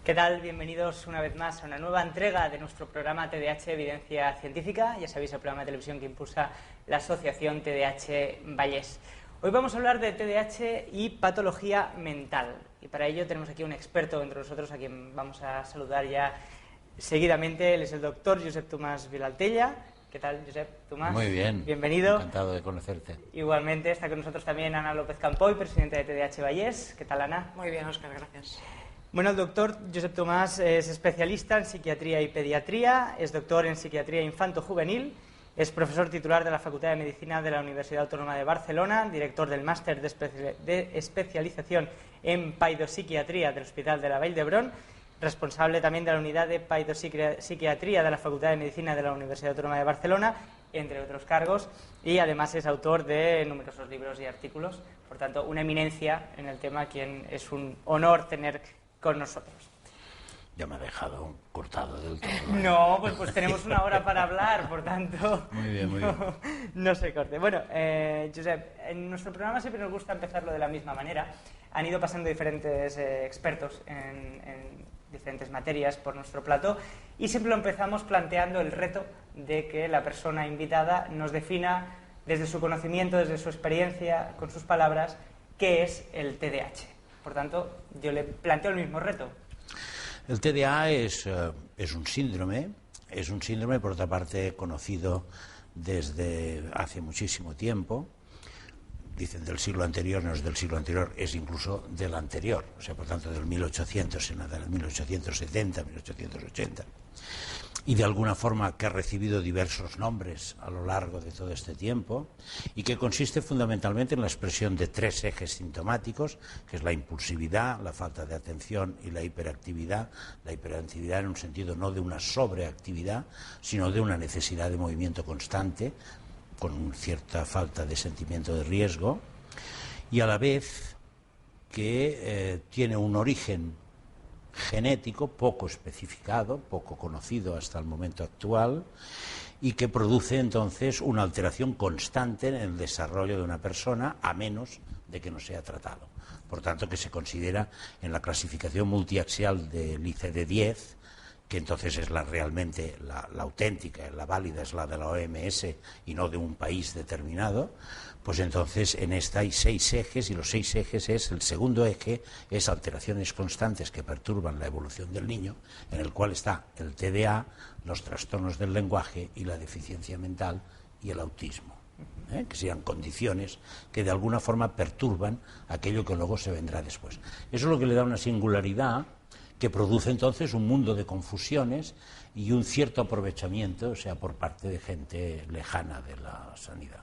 ¿Qué tal? Bienvenidos una vez más a una nueva entrega de nuestro programa TDAH Evidencia Científica. Ya sabéis, el programa de televisión que impulsa la asociación TDAH Vallés. Hoy vamos a hablar de TDAH y patología mental. Y para ello tenemos aquí un experto entre nosotros a quien vamos a saludar ya seguidamente. Él es el doctor Josep Tomàs Vilaltella. ¿Qué tal, Josep Tomàs? Muy bien. Bienvenido. Encantado de conocerte. Igualmente está con nosotros también Ana López Campoy, presidenta de TDAH Vallés. ¿Qué tal, Ana? Muy bien, Óscar, gracias. Bueno, el doctor Josep Tomàs es especialista en psiquiatría y pediatría, es doctor en psiquiatría infanto-juvenil, es profesor titular de la Facultad de Medicina de la Universidad Autónoma de Barcelona, director del máster de especialización en paidopsiquiatría del Hospital de la Vall d'Hebron, responsable también de la unidad de paidopsiquiatría de la Facultad de Medicina de la Universidad Autónoma de Barcelona, entre otros cargos, y además es autor de numerosos libros y artículos. Por tanto, una eminencia en el tema, quien es un honor tener con nosotros. Ya me ha dejado cortado del todo. No, pues tenemos una hora para hablar, por tanto... Muy bien, muy bien. No se corte. Bueno, Josep, en nuestro programa siempre nos gusta empezarlo de la misma manera. Han ido pasando diferentes expertos en diferentes materias por nuestro plató y siempre lo empezamos planteando el reto de que la persona invitada nos defina desde su conocimiento, desde su experiencia, con sus palabras, qué es el TDAH. Por tanto, yo le planteo el mismo reto. El TDA es un síndrome, por otra parte conocido desde hace muchísimo tiempo. Dicen del siglo anterior, no es del siglo anterior, es incluso del anterior, o sea, por tanto del 1800, en el 1870, 1880. Y de alguna forma que ha recibido diversos nombres a lo largo de todo este tiempo y que consiste fundamentalmente en la expresión de tres ejes sintomáticos, que es la impulsividad, la falta de atención y la hiperactividad en un sentido no de una sobreactividad, sino de una necesidad de movimiento constante, con cierta falta de sentimiento de riesgo, y a la vez que tiene un origen genético poco especificado, poco conocido hasta el momento actual, y que produce entonces una alteración constante en el desarrollo de una persona, a menos de que no sea tratado. Por tanto, que se considera en la clasificación multiaxial del ICD-10, que entonces es realmente la auténtica, la válida, es la de la OMS y no de un país determinado, pues entonces en esta hay 6 ejes, y los 6 ejes el segundo eje es alteraciones constantes que perturban la evolución del niño, en el cual está el TDA, los trastornos del lenguaje y la deficiencia mental y el autismo, que serían condiciones que de alguna forma perturban aquello que luego se vendrá después. Eso es lo que le da una singularidad que produce entonces un mundo de confusiones y un cierto aprovechamiento, o sea, por parte de gente lejana de la sanidad.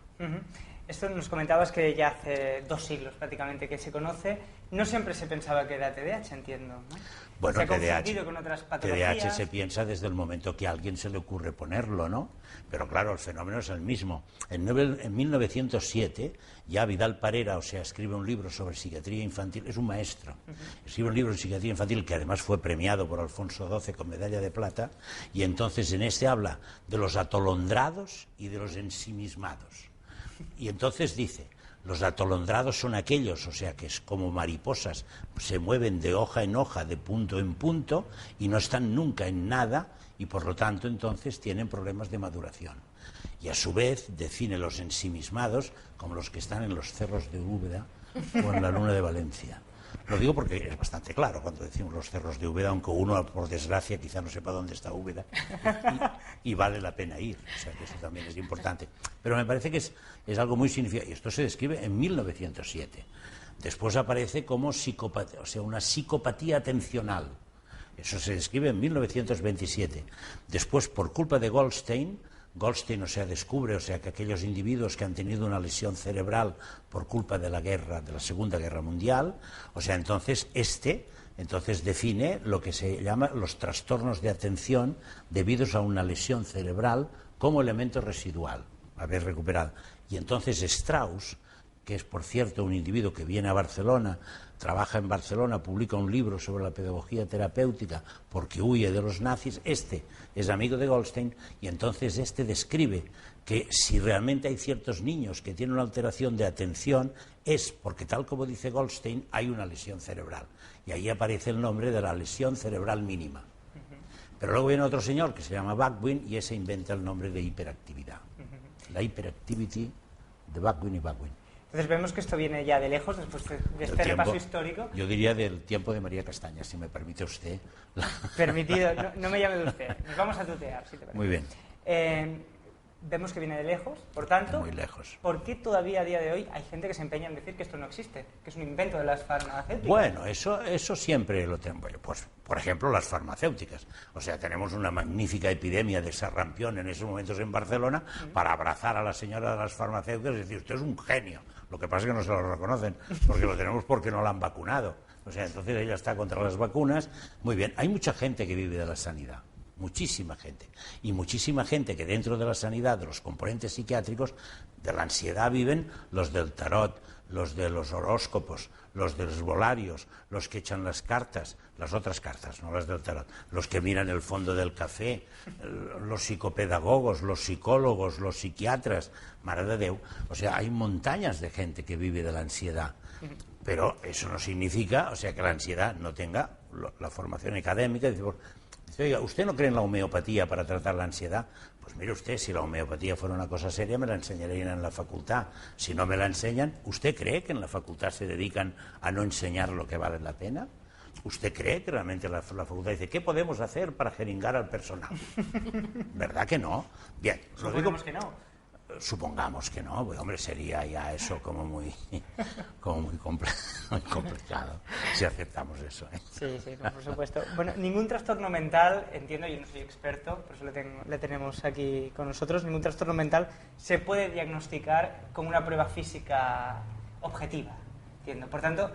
Esto nos comentabas que ya hace 2 siglos prácticamente que se conoce. No siempre se pensaba que era TDAH, entiendo, ¿no? Bueno, se ha confundido con otras patologías. TDAH se piensa desde el momento que a alguien se le ocurre ponerlo, ¿no? Pero claro, el fenómeno es el mismo. En 1907, ya Vidal Parera, o sea, escribe un libro sobre psiquiatría infantil, es un maestro, escribe un libro de psiquiatría infantil que además fue premiado por Alfonso XII con medalla de plata, y entonces en este habla de los atolondrados y de los ensimismados. Y entonces dice, los atolondrados son aquellos, o sea, que es como mariposas, se mueven de hoja en hoja, de punto en punto, y no están nunca en nada, y por lo tanto entonces tienen problemas de maduración. Y a su vez define los ensimismados como los que están en los cerros de Úbeda o en la Luna de Valencia. Lo digo porque es bastante claro cuando decimos los cerros de Úbeda, aunque uno, por desgracia, quizá no sepa dónde está Úbeda, y vale la pena ir, o sea que eso también es importante. Pero me parece que es algo muy significativo, y esto se describe en 1907. Después aparece como psicopatía, o sea, una psicopatía atencional. Eso se describe en 1927. Después, por culpa de Goldstein, o sea, descubre, o sea, que aquellos individuos que han tenido una lesión cerebral por culpa de la guerra, de la Segunda Guerra Mundial, o sea, entonces define lo que se llama los trastornos de atención debidos a una lesión cerebral como elemento residual, haber recuperado. Y entonces Strauss, que es, por cierto, un individuo que viene a Barcelona, trabaja en Barcelona, publica un libro sobre la pedagogía terapéutica porque huye de los nazis. Este es amigo de Goldstein y entonces este describe que si realmente hay ciertos niños que tienen una alteración de atención es porque, tal como dice Goldstein, hay una lesión cerebral. Y ahí aparece el nombre de la lesión cerebral mínima. Pero luego viene otro señor que se llama Backwin y ese inventa el nombre de hiperactividad. La hyperactivity de Backwin y Backwin. Entonces vemos que esto viene ya de lejos, después de este repaso histórico. Yo diría del tiempo de María Castaña, si me permite usted. Permitido, no me llame de usted. Nos vamos a tutear, si te parece. Muy bien. Vemos que viene de lejos, por tanto, muy lejos. ¿Por qué todavía a día de hoy hay gente que se empeña en decir que esto no existe, que es un invento de las farmacéuticas? Bueno, eso siempre lo tenemos. Pues, por ejemplo, las farmacéuticas. O sea, tenemos una magnífica epidemia de sarampión en esos momentos en Barcelona para abrazar a la señora de las farmacéuticas y decir, usted es un genio. Lo que pasa es que no se lo reconocen, porque lo tenemos porque no la han vacunado. O sea, entonces ella está contra las vacunas. Muy bien, hay mucha gente que vive de la sanidad. Muchísima gente. Y muchísima gente que dentro de la sanidad, de los componentes psiquiátricos, de la ansiedad viven los del tarot, los de los horóscopos, los de los volarios, los que echan las cartas, las otras cartas, no las del tarot, los que miran el fondo del café, los psicopedagogos, los psicólogos, los psiquiatras, mare de Déu. O sea, hay montañas de gente que vive de la ansiedad. Pero eso no significa, o sea, que la ansiedad no tenga la formación académica. Dice, oiga, ¿usted no cree en la homeopatía para tratar la ansiedad? Pues mire usted, si la homeopatía fuera una cosa seria, me la enseñarían en la facultad. Si no me la enseñan, ¿usted cree que en la facultad se dedican a no enseñar lo que vale la pena? ¿Usted cree que realmente la facultad dice, ¿qué podemos hacer para jeringar al personal? ¿Verdad que no? Bien, Suponemos que no. Supongamos que no, pues, hombre, sería ya eso como muy complicado, si aceptamos eso. Sí, no, por supuesto. Bueno, ningún trastorno mental, entiendo, yo no soy experto, por eso le tenemos aquí con nosotros, ningún trastorno mental se puede diagnosticar con una prueba física objetiva, entiendo. Por tanto,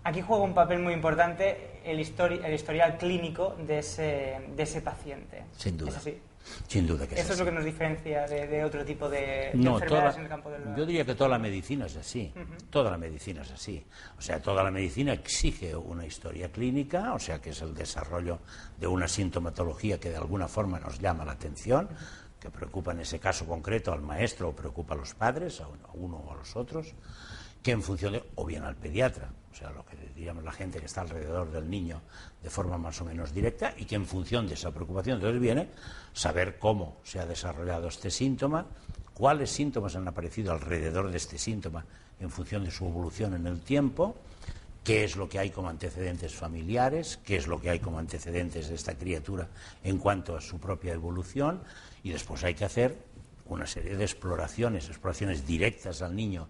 aquí juega un papel muy importante el historial clínico de ese paciente. Sin duda. ¿Es así? Sin duda que es Eso es así. lo que nos diferencia de otro tipo de enfermedades en el campo del... Yo diría que toda la medicina es así. Toda la medicina es así. O sea, toda la medicina exige una historia clínica, o sea, que es el desarrollo de una sintomatología que de alguna forma nos llama la atención, que preocupa en ese caso concreto al maestro o preocupa a los padres, a uno o a los otros, que en función de, o bien al pediatra, o sea, lo que diríamos la gente que está alrededor del niño de forma más o menos directa, y que en función de esa preocupación entonces viene saber cómo se ha desarrollado este síntoma, cuáles síntomas han aparecido alrededor de este síntoma en función de su evolución en el tiempo, qué es lo que hay como antecedentes familiares, qué es lo que hay como antecedentes de esta criatura en cuanto a su propia evolución, y después hay que hacer una serie de exploraciones directas al niño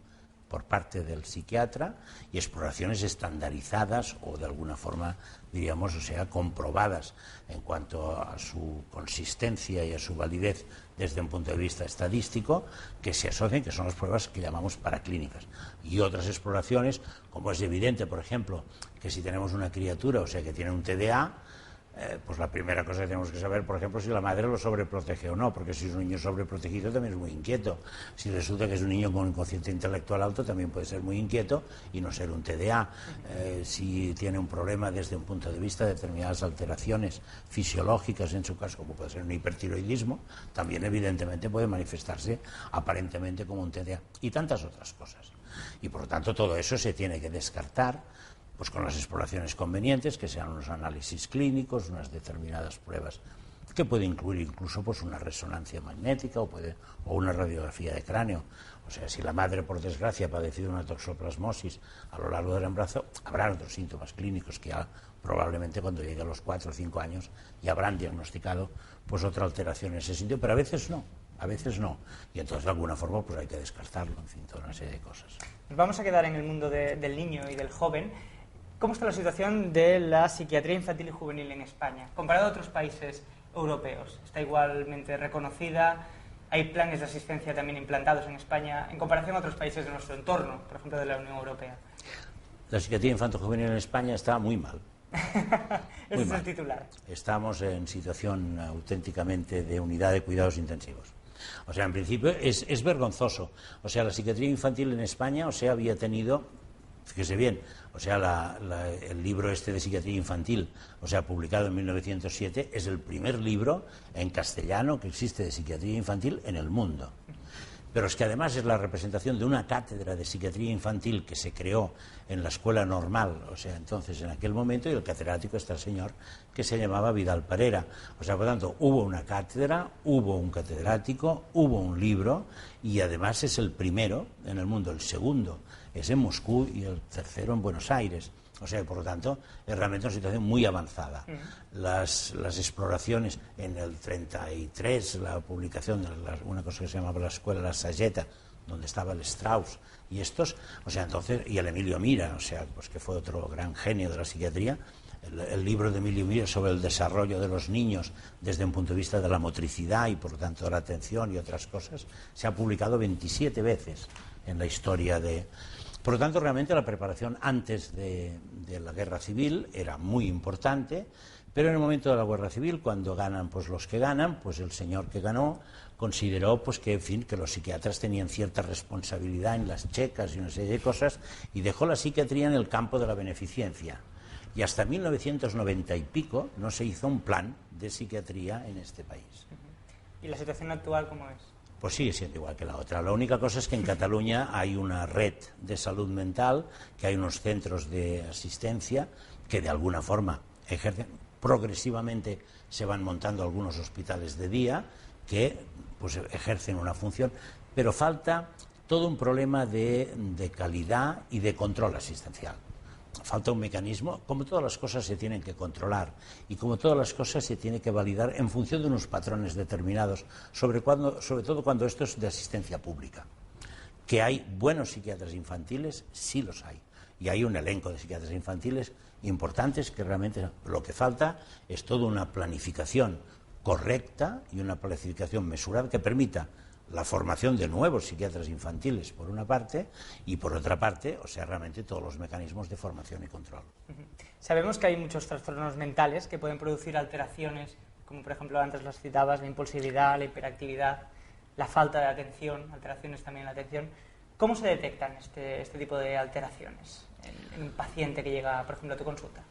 por parte del psiquiatra y exploraciones estandarizadas o de alguna forma, diríamos, o sea, comprobadas en cuanto a su consistencia y a su validez desde un punto de vista estadístico, que se asocian, que son las pruebas que llamamos paraclínicas. Y otras exploraciones, como es evidente, por ejemplo, que si tenemos una criatura, o sea, que tiene un TDA, pues la primera cosa que tenemos que saber, por ejemplo, si la madre lo sobreprotege o no, porque si es un niño sobreprotegido también es muy inquieto. Si resulta que es un niño con un cociente intelectual alto también puede ser muy inquieto y no ser un TDA. Si tiene un problema desde un punto de vista de determinadas alteraciones fisiológicas, en su caso como puede ser un hipertiroidismo, también evidentemente puede manifestarse aparentemente como un TDA y tantas otras cosas. Y por lo tanto todo eso se tiene que descartar pues con las exploraciones convenientes, que sean unos análisis clínicos, unas determinadas pruebas, que puede incluir incluso pues una resonancia magnética o una radiografía de cráneo. O sea, si la madre, por desgracia, ha padecido una toxoplasmosis a lo largo del embarazo, habrá otros síntomas clínicos que ya probablemente cuando llegue a los 4 o 5 años ya habrán diagnosticado pues otra alteración en ese sitio, pero a veces no. Y entonces de alguna forma pues hay que descartarlo, en fin, toda una serie de cosas. Nos vamos a quedar en el mundo del niño y del joven. ¿Cómo está la situación de la psiquiatría infantil y juvenil en España, comparado a otros países europeos? ¿Está igualmente reconocida? ¿Hay planes de asistencia también implantados en España en comparación a otros países de nuestro entorno, por ejemplo de la Unión Europea? La psiquiatría infanto-juvenil en España está muy mal. Ese es el titular. Estamos en situación auténticamente de unidad de cuidados intensivos. O sea, en principio es vergonzoso. O sea, la psiquiatría infantil en España, o sea, había tenido, fíjese bien, o sea, el libro este de psiquiatría infantil, o sea, publicado en 1907, es el primer libro en castellano que existe de psiquiatría infantil en el mundo. Pero es que además es la representación de una cátedra de psiquiatría infantil que se creó en la escuela normal, o sea, entonces en aquel momento, y el catedrático está el señor que se llamaba Vidal Parera. O sea, por tanto, hubo una cátedra, hubo un catedrático, hubo un libro, y además es el primero en el mundo. El segundo es en Moscú y el tercero en Buenos Aires. O sea, por lo tanto, es realmente una situación muy avanzada. Las exploraciones en el 33, la publicación de una cosa que se llamaba la Escuela La Sageta, donde estaba el Strauss y estos, o sea, entonces, y el Emilio Mira, o sea, pues que fue otro gran genio de la psiquiatría. El libro de Emilio Mira sobre el desarrollo de los niños desde un punto de vista de la motricidad y por lo tanto de la atención y otras cosas, se ha publicado 27 veces en la historia de... Por lo tanto, realmente la preparación antes de la guerra civil era muy importante, pero en el momento de la guerra civil, cuando ganan pues los que ganan, pues el señor que ganó consideró pues que, en fin, que los psiquiatras tenían cierta responsabilidad en las checas y una serie de cosas, y dejó la psiquiatría en el campo de la beneficencia. Y hasta 1990 y pico no se hizo un plan de psiquiatría en este país. ¿Y la situación actual cómo es? Pues sigue siendo igual que la otra. La única cosa es que en Cataluña hay una red de salud mental, que hay unos centros de asistencia que de alguna forma ejercen. Progresivamente se van montando algunos hospitales de día que pues ejercen una función, pero falta todo un problema de calidad y de control asistencial. Falta un mecanismo, como todas las cosas se tienen que controlar y como todas las cosas se tiene que validar en función de unos patrones determinados, sobre todo cuando esto es de asistencia pública. Que hay buenos psiquiatras infantiles, sí los hay. Y hay un elenco de psiquiatras infantiles importantes que realmente lo que falta es toda una planificación correcta y una planificación mesurada que permita la formación de nuevos psiquiatras infantiles, por una parte, y por otra parte, o sea, realmente todos los mecanismos de formación y control. Sabemos que hay muchos trastornos mentales que pueden producir alteraciones, como por ejemplo antes las citabas, la impulsividad, la hiperactividad, la falta de atención, alteraciones también en la atención. ¿Cómo se detectan este tipo de alteraciones en un paciente que llega, por ejemplo, a tu consulta?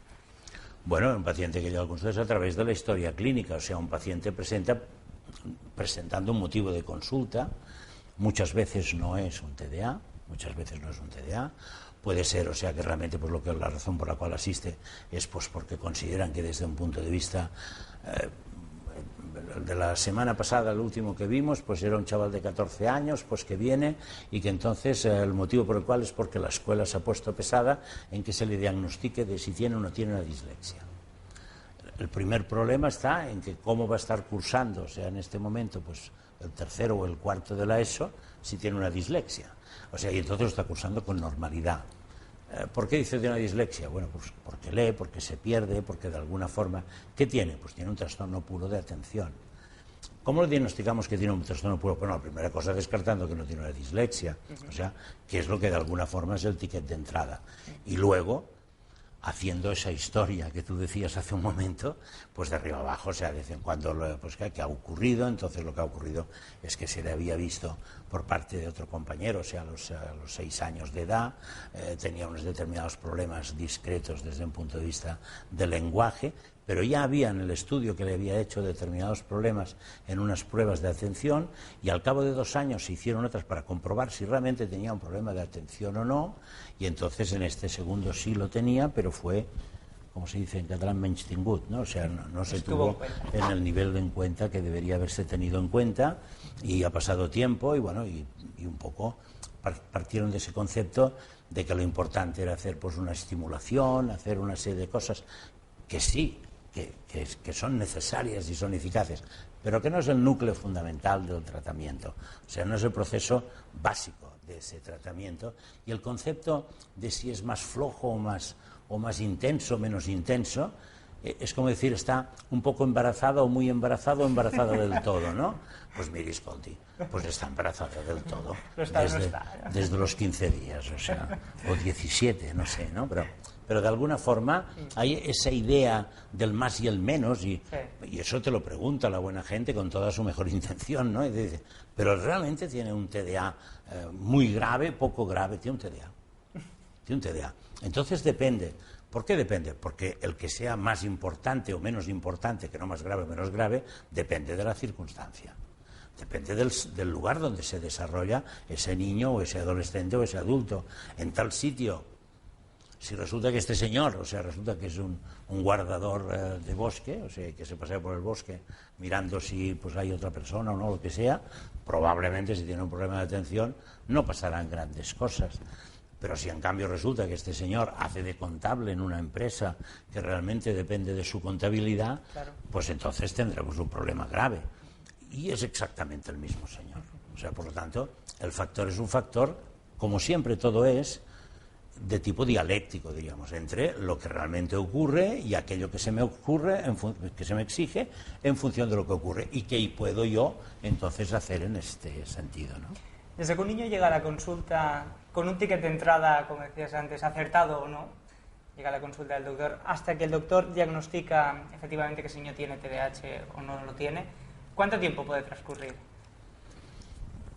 Bueno, un paciente que llega a consulta es a través de la historia clínica, o sea, un paciente presentando un motivo de consulta, muchas veces no es un TDA, puede ser, o sea, que realmente pues la razón por la cual asiste es pues porque consideran que desde un punto de vista de la semana pasada, el último que vimos, pues era un chaval de 14 años, pues que viene y que entonces el motivo por el cual es porque la escuela se ha puesto pesada en que se le diagnostique de si tiene o no tiene una dislexia. El primer problema está en que cómo va a estar cursando, o sea, en este momento, pues el tercero o el cuarto de la ESO, si tiene una dislexia. O sea, y entonces lo está cursando con normalidad. ¿Por qué dice de una dislexia? Bueno, pues porque lee, porque se pierde, porque de alguna forma... ¿Qué tiene? Pues tiene un trastorno puro de atención. ¿Cómo le diagnosticamos que tiene un trastorno puro? Bueno, la primera cosa descartando que no tiene una dislexia, o sea, que es lo que de alguna forma es el ticket de entrada. Y luego, haciendo esa historia que tú decías hace un momento, pues de arriba abajo, o sea, de vez en cuando, pues ¿qué ha ocurrido? Entonces lo que ha ocurrido es que se le había visto por parte de otro compañero, o sea, a los 6 años de edad, tenía unos determinados problemas discretos desde un punto de vista del lenguaje, pero ya había en el estudio que le había hecho determinados problemas en unas pruebas de atención y al cabo de 2 años se hicieron otras para comprobar si realmente tenía un problema de atención o no, y entonces en este segundo sí lo tenía, pero fue, como se dice en catalán, menystingut, ¿no? O sea, no se tuvo en el nivel en cuenta que debería haberse tenido en cuenta, y ha pasado tiempo y bueno, y un poco partieron de ese concepto de que lo importante era hacer pues una estimulación, hacer una serie de cosas que sí, que son necesarias y son eficaces, pero que no es el núcleo fundamental del tratamiento, o sea, no es el proceso básico de ese tratamiento, y el concepto de si es más flojo o más intenso o menos intenso, es como decir, está un poco embarazada o muy embarazada o embarazada del todo, ¿no? Pues mire, escolti, pues está embarazada del todo desde los 15 días, o sea, o 17, no sé, ¿no? Pero pero de alguna forma hay esa idea del más y el menos, y eso te lo pregunta la buena gente con toda su mejor intención, ¿no? Y dice, pero realmente tiene un TDA muy grave, poco grave, tiene un TDA. Tiene un TDA. Entonces depende. ¿Por qué depende? Porque el que sea más importante o menos importante, que no más grave o menos grave, depende de la circunstancia. Depende del lugar donde se desarrolla ese niño o ese adolescente o ese adulto. En tal sitio, si resulta que este señor, o sea, resulta que es un guardador de bosque, o sea, que se pasea por el bosque mirando si pues hay otra persona o no, lo que sea, probablemente si tiene un problema de atención no pasarán grandes cosas. Pero si en cambio resulta que este señor hace de contable en una empresa que realmente depende de su contabilidad, pues entonces tendremos un problema grave. Y es exactamente el mismo señor. O sea, por lo tanto, el factor es un factor, como siempre todo es, de tipo dialéctico, diríamos, entre lo que realmente ocurre y aquello que se me ocurre, que se me exige, en función de lo que ocurre. Y qué puedo yo entonces hacer en este sentido, ¿no? Desde que un niño llega a la consulta con un ticket de entrada, como decías antes, acertado o no, llega a la consulta del doctor, hasta que el doctor diagnostica efectivamente que ese niño tiene TDAH o no lo tiene, ¿cuánto tiempo puede transcurrir?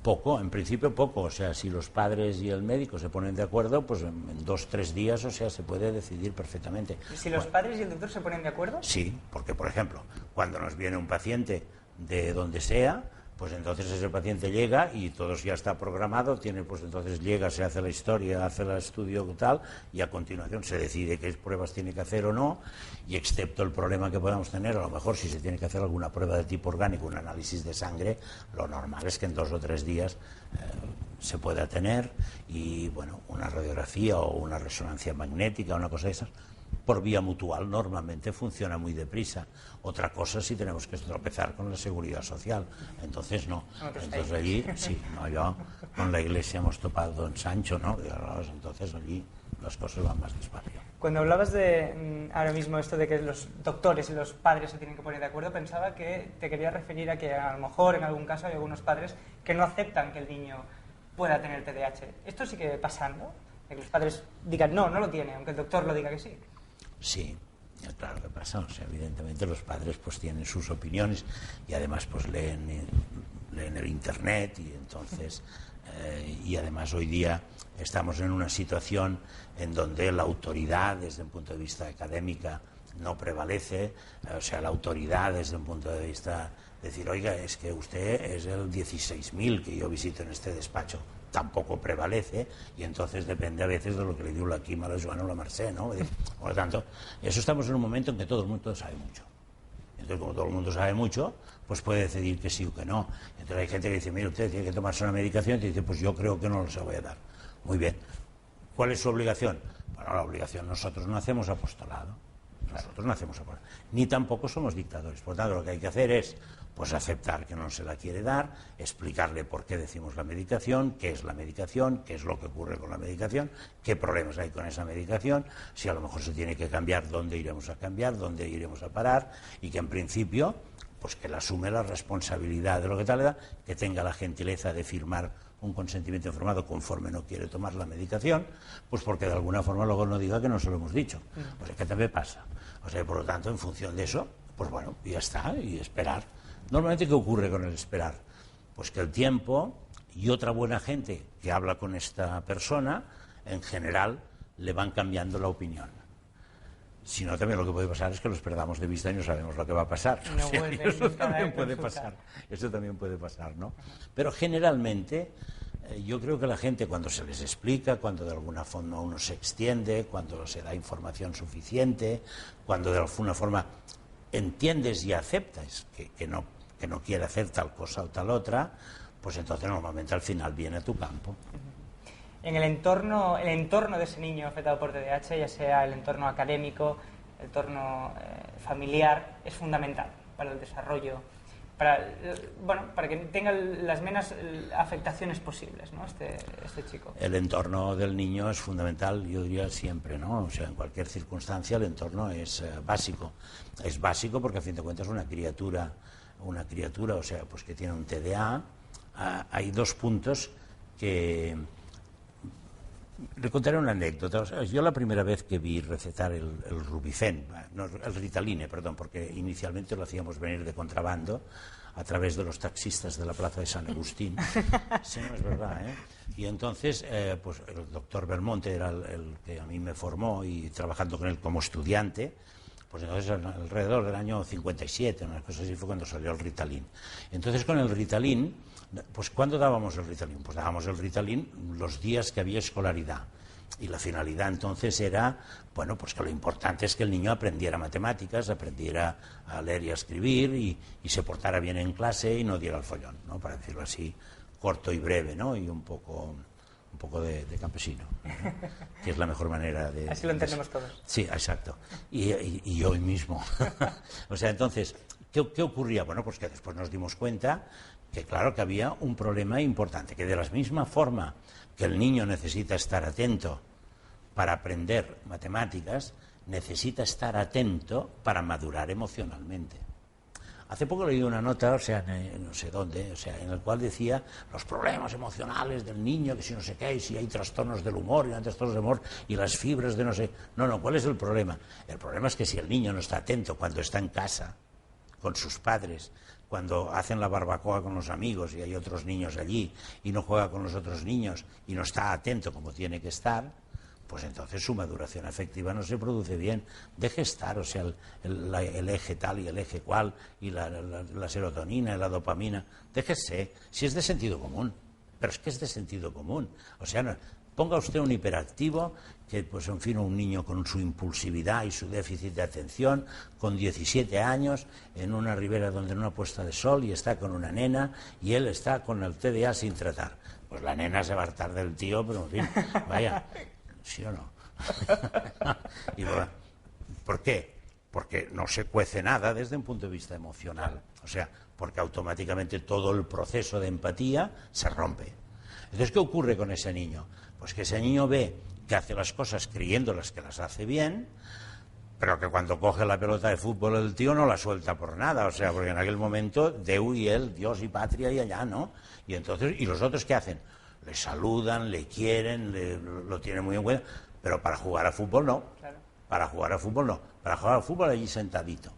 Poco, en principio poco. O sea, si los padres y el médico se ponen de acuerdo, pues en 2 o 3 días, o sea, se puede decidir perfectamente. ¿Y si los padres y el doctor se ponen de acuerdo? Sí, porque, por ejemplo, cuando nos viene un paciente de donde sea, pues entonces ese paciente llega y todo ya está programado, pues entonces llega, se hace la historia, hace el estudio tal, y a continuación se decide qué pruebas tiene que hacer o no, y excepto el problema que podamos tener, a lo mejor si se tiene que hacer alguna prueba de tipo orgánico, un análisis de sangre, lo normal es que en 2 o 3 días se pueda tener, y bueno, una radiografía o una resonancia magnética, una cosa de esas, por vía mutual normalmente funciona muy deprisa. Otra cosa si tenemos que tropezar con la seguridad social, entonces no. Entonces allí, sí, no, yo con la iglesia hemos topado en Sancho, ¿no? Entonces allí las cosas van más despacio. Cuando hablabas de ahora mismo esto de que los doctores y los padres se tienen que poner de acuerdo, pensaba que te quería referir a que a lo mejor en algún caso hay algunos padres que no aceptan que el niño pueda tener TDAH. ¿Esto sigue pasando? Que los padres digan no, no lo tiene, aunque el doctor lo diga que sí. Sí, claro que pasa. O sea, evidentemente los padres pues tienen sus opiniones y además pues leen el internet, y entonces y además hoy día estamos en una situación en donde la autoridad desde un punto de vista académica no prevalece. O sea, la autoridad desde un punto de vista decir, oiga, es que usted es el 16.000 que yo visito en este despacho, tampoco prevalece, y entonces depende a veces de lo que le digo la Quim, a la Joana o la Mercè, ¿no? Por lo tanto, eso estamos en un momento en que todo el mundo sabe mucho. Entonces, como todo el mundo sabe mucho, pues puede decidir que sí o que no. Entonces hay gente que dice, mire, usted tiene que tomarse una medicación, y te dice, pues yo creo que no se la voy a dar. Muy bien. ¿Cuál es su obligación? Bueno, la obligación, nosotros no hacemos apostolado. Nosotros no hacemos apostolado. Ni tampoco somos dictadores. Por lo tanto, lo que hay que hacer es pues aceptar que no se la quiere dar, explicarle por qué decimos la medicación, qué es lo que ocurre con la medicación, qué problemas hay con esa medicación, si a lo mejor se tiene que cambiar, dónde iremos a cambiar, dónde iremos a parar, y que en principio, pues que él asume la responsabilidad de lo que tal edad, que tenga la gentileza de firmar un consentimiento informado conforme no quiere tomar la medicación, pues porque de alguna forma luego no diga que no se lo hemos dicho. O sea, ¿qué también pasa? O sea, por lo tanto, en función de eso, pues bueno, ya está, y esperar. Normalmente, ¿qué ocurre con el esperar? Pues que el tiempo y otra buena gente que habla con esta persona, en general, le van cambiando la opinión. Si no, también lo que puede pasar es que los perdamos de vista y no sabemos lo que va a pasar. No, o sea, eso también puede pasar. Eso también puede pasar, ¿no? Pero generalmente, yo creo que la gente, cuando se les explica, cuando de alguna forma uno se extiende, cuando se da información suficiente, cuando de alguna forma entiendes y aceptas que no quiere hacer tal cosa o tal otra, pues entonces normalmente al final viene a tu campo. En el entorno de ese niño afectado por TDAH, ya sea el entorno académico, el entorno familiar, es fundamental para el desarrollo, para que tenga las menos afectaciones posibles, ¿no? Este chico. El entorno del niño es fundamental, yo diría siempre, ¿no? O sea, en cualquier circunstancia el entorno es básico. Es básico porque a fin de cuentas una criatura, o sea, pues que tiene un TDA, hay 2 puntos que Le contaré una anécdota. O sea, yo la primera vez que vi recetar el Rubicén, no, el Ritaline, perdón, porque inicialmente lo hacíamos venir de contrabando a través de los taxistas de la plaza de San Agustín. Sí, no, es verdad, ¿eh? Y entonces, pues el doctor Belmonte era el que a mí me formó, y trabajando con él como estudiante, pues entonces alrededor del año 57, una cosa así, fue cuando salió el Ritalin. Entonces con el Ritalin, pues ¿cuándo dábamos el Ritalin? Pues dábamos el Ritalin los días que había escolaridad. Y la finalidad entonces era, bueno, pues que lo importante es que el niño aprendiera matemáticas, aprendiera a leer y a escribir, y se portara bien en clase y no diera el follón, ¿no? Para decirlo así, corto y breve, ¿no? Y un poco de campesino, ¿no? Que es la mejor manera de... Así lo entendemos todos. Sí, exacto. Y hoy mismo. O sea, entonces, ¿qué ocurría? Bueno, pues que después nos dimos cuenta que, claro, que había un problema importante, que de la misma forma que el niño necesita estar atento para aprender matemáticas, necesita estar atento para madurar emocionalmente. Hace poco leí una nota, o sea, no sé dónde, o sea, en el cual decía los problemas emocionales del niño, que si no sé qué, y si hay trastornos del humor, y no hay trastornos del humor, y las fibras de no sé... No, ¿cuál es el problema? El problema es que si el niño no está atento cuando está en casa, con sus padres, cuando hacen la barbacoa con los amigos y hay otros niños allí, y no juega con los otros niños, y no está atento como tiene que estar, pues entonces su maduración afectiva no se produce bien. Deje estar, o sea, el eje tal y el eje cual, y la serotonina y la dopamina, déjese, si es de sentido común, pero es que es de sentido común. O sea, no, ponga usted un hiperactivo, que pues en fin, un niño con su impulsividad y su déficit de atención, con 17 años, en una ribera donde en una puesta de sol, y está con una nena, y él está con el TDA sin tratar. Pues la nena se va a hartar del tío, pero en fin, vaya... ¿Sí o no? Y bueno, ¿por qué? Porque no se cuece nada desde un punto de vista emocional. O sea, porque automáticamente todo el proceso de empatía se rompe. Entonces, ¿qué ocurre con ese niño? Pues que ese niño ve que hace las cosas creyéndolas que las hace bien, pero que cuando coge la pelota de fútbol el tío no la suelta por nada. O sea, porque en aquel momento Déu y él, Dios y patria y allá, ¿no? Y entonces, ¿y los otros qué hacen? Le saludan, le quieren, lo tienen muy en cuenta, pero para jugar a fútbol no. Claro. Para jugar a fútbol no. Para jugar a fútbol allí sentadito.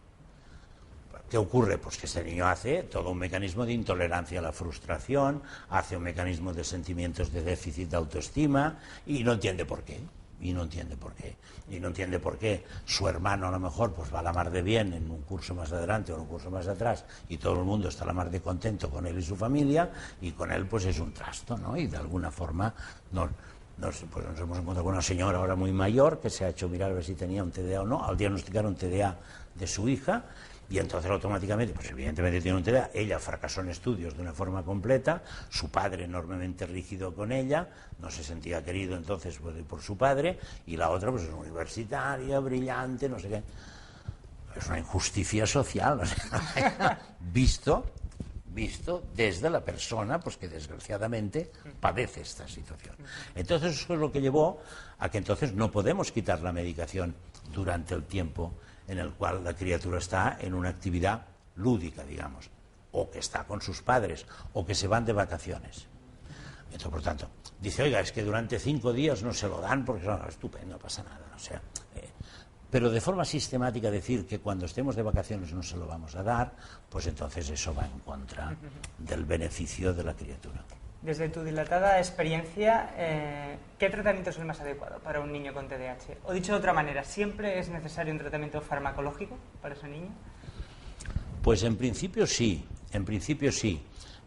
¿Qué ocurre? Pues que este niño hace todo un mecanismo de intolerancia a la frustración, hace un mecanismo de sentimientos de déficit de autoestima, y no entiende por qué. Y no entiende por qué su hermano a lo mejor pues va a la mar de bien en un curso más adelante o en un curso más atrás, y todo el mundo está a la mar de contento con él y su familia, y con él pues es un trasto, ¿no? Y de alguna forma nos hemos encontrado con una señora ahora muy mayor que se ha hecho mirar a ver si tenía un TDA o no. Al diagnosticar un TDA de su hija, y entonces automáticamente, pues evidentemente tiene un TDA, ella fracasó en estudios de una forma completa, su padre enormemente rígido con ella, no se sentía querido entonces por su padre, y la otra pues es universitaria, brillante, no sé qué. Es una injusticia social, o sea, visto desde la persona pues que desgraciadamente padece esta situación. Entonces eso es lo que llevó a que entonces no podemos quitar la medicación durante el tiempo en el cual la criatura está en una actividad lúdica, digamos, o que está con sus padres, o que se van de vacaciones. Entonces, por tanto, dice, oiga, es que durante 5 días no se lo dan porque no, estupendo, no pasa nada, o sea, pero de forma sistemática decir que cuando estemos de vacaciones no se lo vamos a dar, pues entonces eso va en contra del beneficio de la criatura. Desde tu dilatada experiencia, ¿qué tratamiento es el más adecuado para un niño con TDAH? O dicho de otra manera, ¿siempre es necesario un tratamiento farmacológico para ese niño? Pues en principio sí,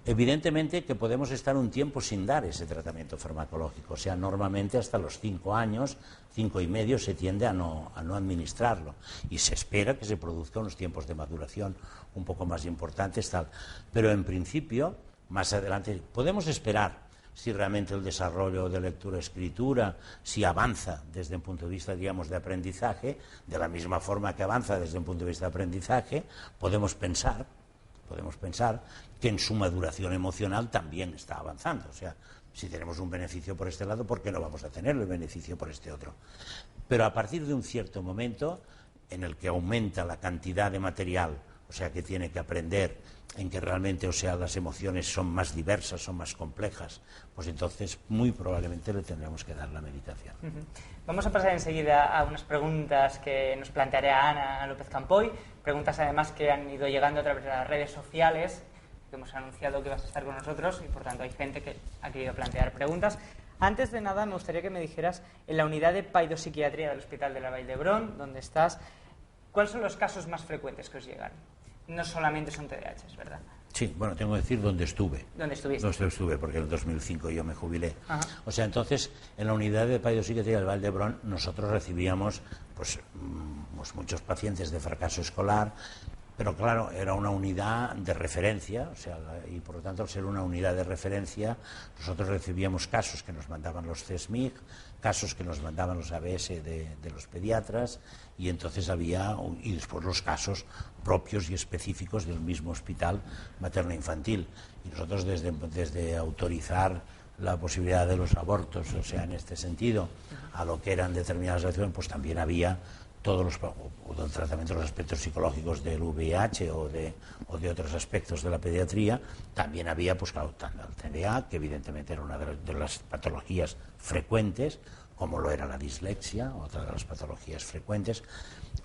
Evidentemente que podemos estar un tiempo sin dar ese tratamiento farmacológico, o sea, normalmente hasta los 5 años, 5 y medio, se tiende a no administrarlo, y se espera que se produzcan unos tiempos de maduración un poco más importantes, tal. Pero en principio, más adelante, podemos esperar si realmente el desarrollo de lectura-escritura, si avanza desde un punto de vista, digamos, de aprendizaje, de la misma forma que avanza desde un punto de vista de aprendizaje, podemos pensar que en su maduración emocional también está avanzando. O sea, si tenemos un beneficio por este lado, ¿por qué no vamos a tener el beneficio por este otro? Pero a partir de un cierto momento en el que aumenta la cantidad de material, o sea, que tiene que aprender en que realmente, o sea, las emociones son más diversas, son más complejas, pues entonces muy probablemente le tendremos que dar la meditación. Vamos a pasar enseguida a unas preguntas que nos planteará Ana López Campoy, preguntas además que han ido llegando a través de las redes sociales, que hemos anunciado que vas a estar con nosotros y por tanto hay gente que ha querido plantear preguntas. Antes de nada me gustaría que me dijeras, en la unidad de paidopsiquiatría del Hospital de la Vall d'Hebron, donde estás, ¿cuáles son los casos más frecuentes que os llegan? No solamente son TDAH, ¿verdad? Sí, bueno, tengo que decir dónde estuve. ¿Dónde estuviste? Dónde estuve, porque en el 2005 yo me jubilé. Ajá. O sea, entonces, en la unidad de paidopsiquiatría del Vall d'Hebron, nosotros recibíamos pues muchos pacientes de fracaso escolar, pero claro, era una unidad de referencia, o sea, y por lo tanto, al ser una unidad de referencia, nosotros recibíamos casos que nos mandaban los CESMIG, casos que nos mandaban los ABS de los pediatras, y entonces y después los casos propios y específicos del mismo hospital materno-infantil. Y nosotros desde autorizar la posibilidad de los abortos, o sea, en este sentido, a lo que eran determinadas acciones, pues también había todos el tratamiento de los aspectos psicológicos del VIH o de otros aspectos de la pediatría. También había, pues claro, el TDA, que evidentemente era una de las patologías frecuentes, como lo era la dislexia, otra de las patologías frecuentes.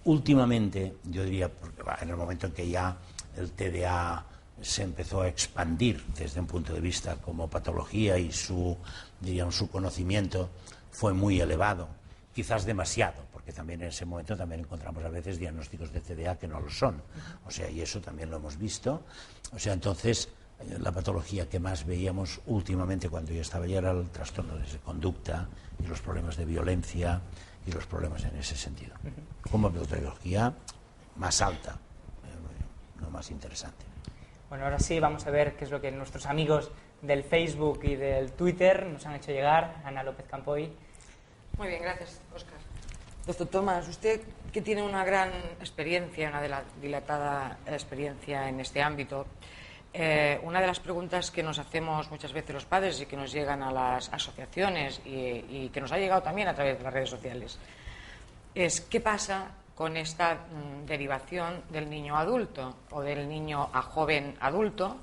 Últimamente, yo diría, en el momento en que ya el TDA se empezó a expandir desde un punto de vista como patología y su conocimiento fue muy elevado, quizás demasiado, porque también en ese momento también encontramos a veces diagnósticos de TDA que no lo son, o sea, y eso también lo hemos visto. O sea, entonces la patología que más veíamos últimamente cuando yo estaba allá era el trastorno de conducta y los problemas de violencia y los problemas en ese sentido, como patología más alta, no más interesante. Bueno, ahora sí vamos a ver qué es lo que nuestros amigos del Facebook y del Twitter nos han hecho llegar. Ana López Campoy. Muy bien, gracias, Óscar. Doctor Tomás, usted que tiene una gran experiencia, una dilatada experiencia en este ámbito, una de las preguntas que nos hacemos muchas veces los padres y que nos llegan a las asociaciones y que nos ha llegado también a través de las redes sociales es ¿qué pasa con esta derivación del niño adulto o del niño a joven adulto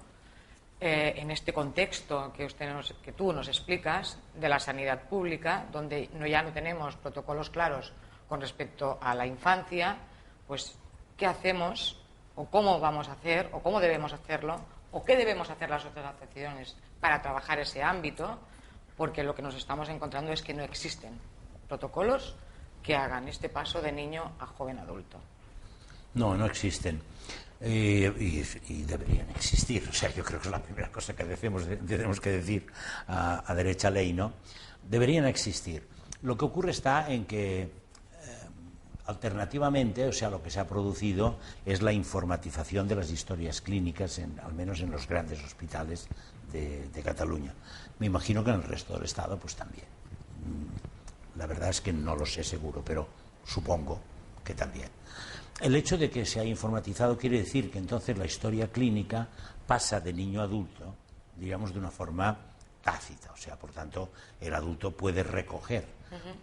en este contexto que tú nos explicas de la sanidad pública, donde ya no tenemos protocolos claros con respecto a la infancia? Pues ¿qué hacemos o cómo vamos a hacer o cómo debemos hacerlo o qué debemos hacer las otras asociaciones para trabajar ese ámbito? Porque lo que nos estamos encontrando es que no existen protocolos que hagan este paso de niño a joven adulto. No existen. Y deberían existir. O sea, yo creo que es la primera cosa que tenemos que decir a derecha ley, ¿no? Deberían existir. Lo que ocurre está en que alternativamente, o sea, lo que se ha producido es la informatización de las historias clínicas, al menos en los grandes hospitales de Cataluña. Me imagino que en el resto del Estado pues también. La verdad es que no lo sé seguro, pero supongo que también. El hecho de que se haya informatizado quiere decir que entonces la historia clínica pasa de niño a adulto, digamos, de una forma tácita. O sea, por tanto, el adulto puede recoger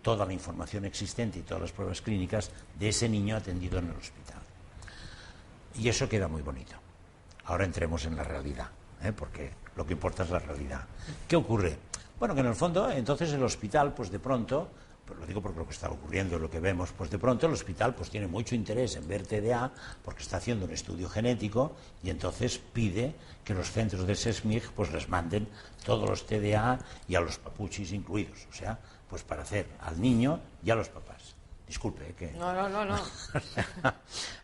toda la información existente y todas las pruebas clínicas de ese niño atendido en el hospital. Y eso queda muy bonito. Ahora entremos en la realidad, porque lo que importa es la realidad. ¿Qué ocurre? Bueno, que en el fondo, entonces el hospital, pues de pronto, pues lo digo porque lo que está ocurriendo, lo que vemos, pues de pronto el hospital pues tiene mucho interés en ver TDA porque está haciendo un estudio genético y entonces pide que los centros de SESMIG pues les manden todos los TDA y a los papuchis incluidos, o sea, pues para hacer al niño y a los papás. Disculpe, que... No.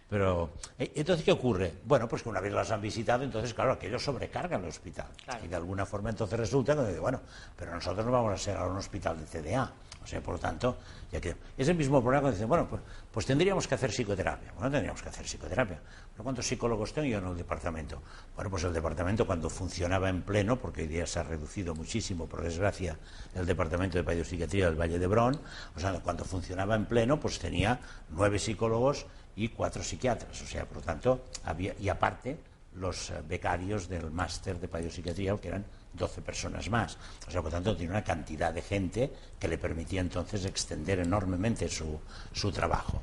Pero, entonces, ¿qué ocurre? Bueno, pues que una vez las han visitado, entonces, claro, aquello sobrecarga el hospital. Claro. Y de alguna forma, entonces resulta que, bueno, pero nosotros no vamos a ser ahora un hospital de TDA. O sea, por lo tanto, ya que es el mismo problema que dicen, bueno, pues tendríamos que hacer psicoterapia. Bueno, tendríamos que hacer psicoterapia. ¿Pero cuántos psicólogos tengo yo en el departamento? Bueno, pues el departamento cuando funcionaba en pleno, porque hoy día se ha reducido muchísimo, por desgracia, el departamento de paidopsiquiatría del Vall d'Hebron, o sea, cuando funcionaba en pleno, pues tenía 9 psicólogos y 4 psiquiatras. O sea, por lo tanto, había, y aparte, los becarios del máster de paidopsiquiatría, que eran 12 personas más. O sea, por tanto, tiene una cantidad de gente que le permitía entonces extender enormemente su trabajo.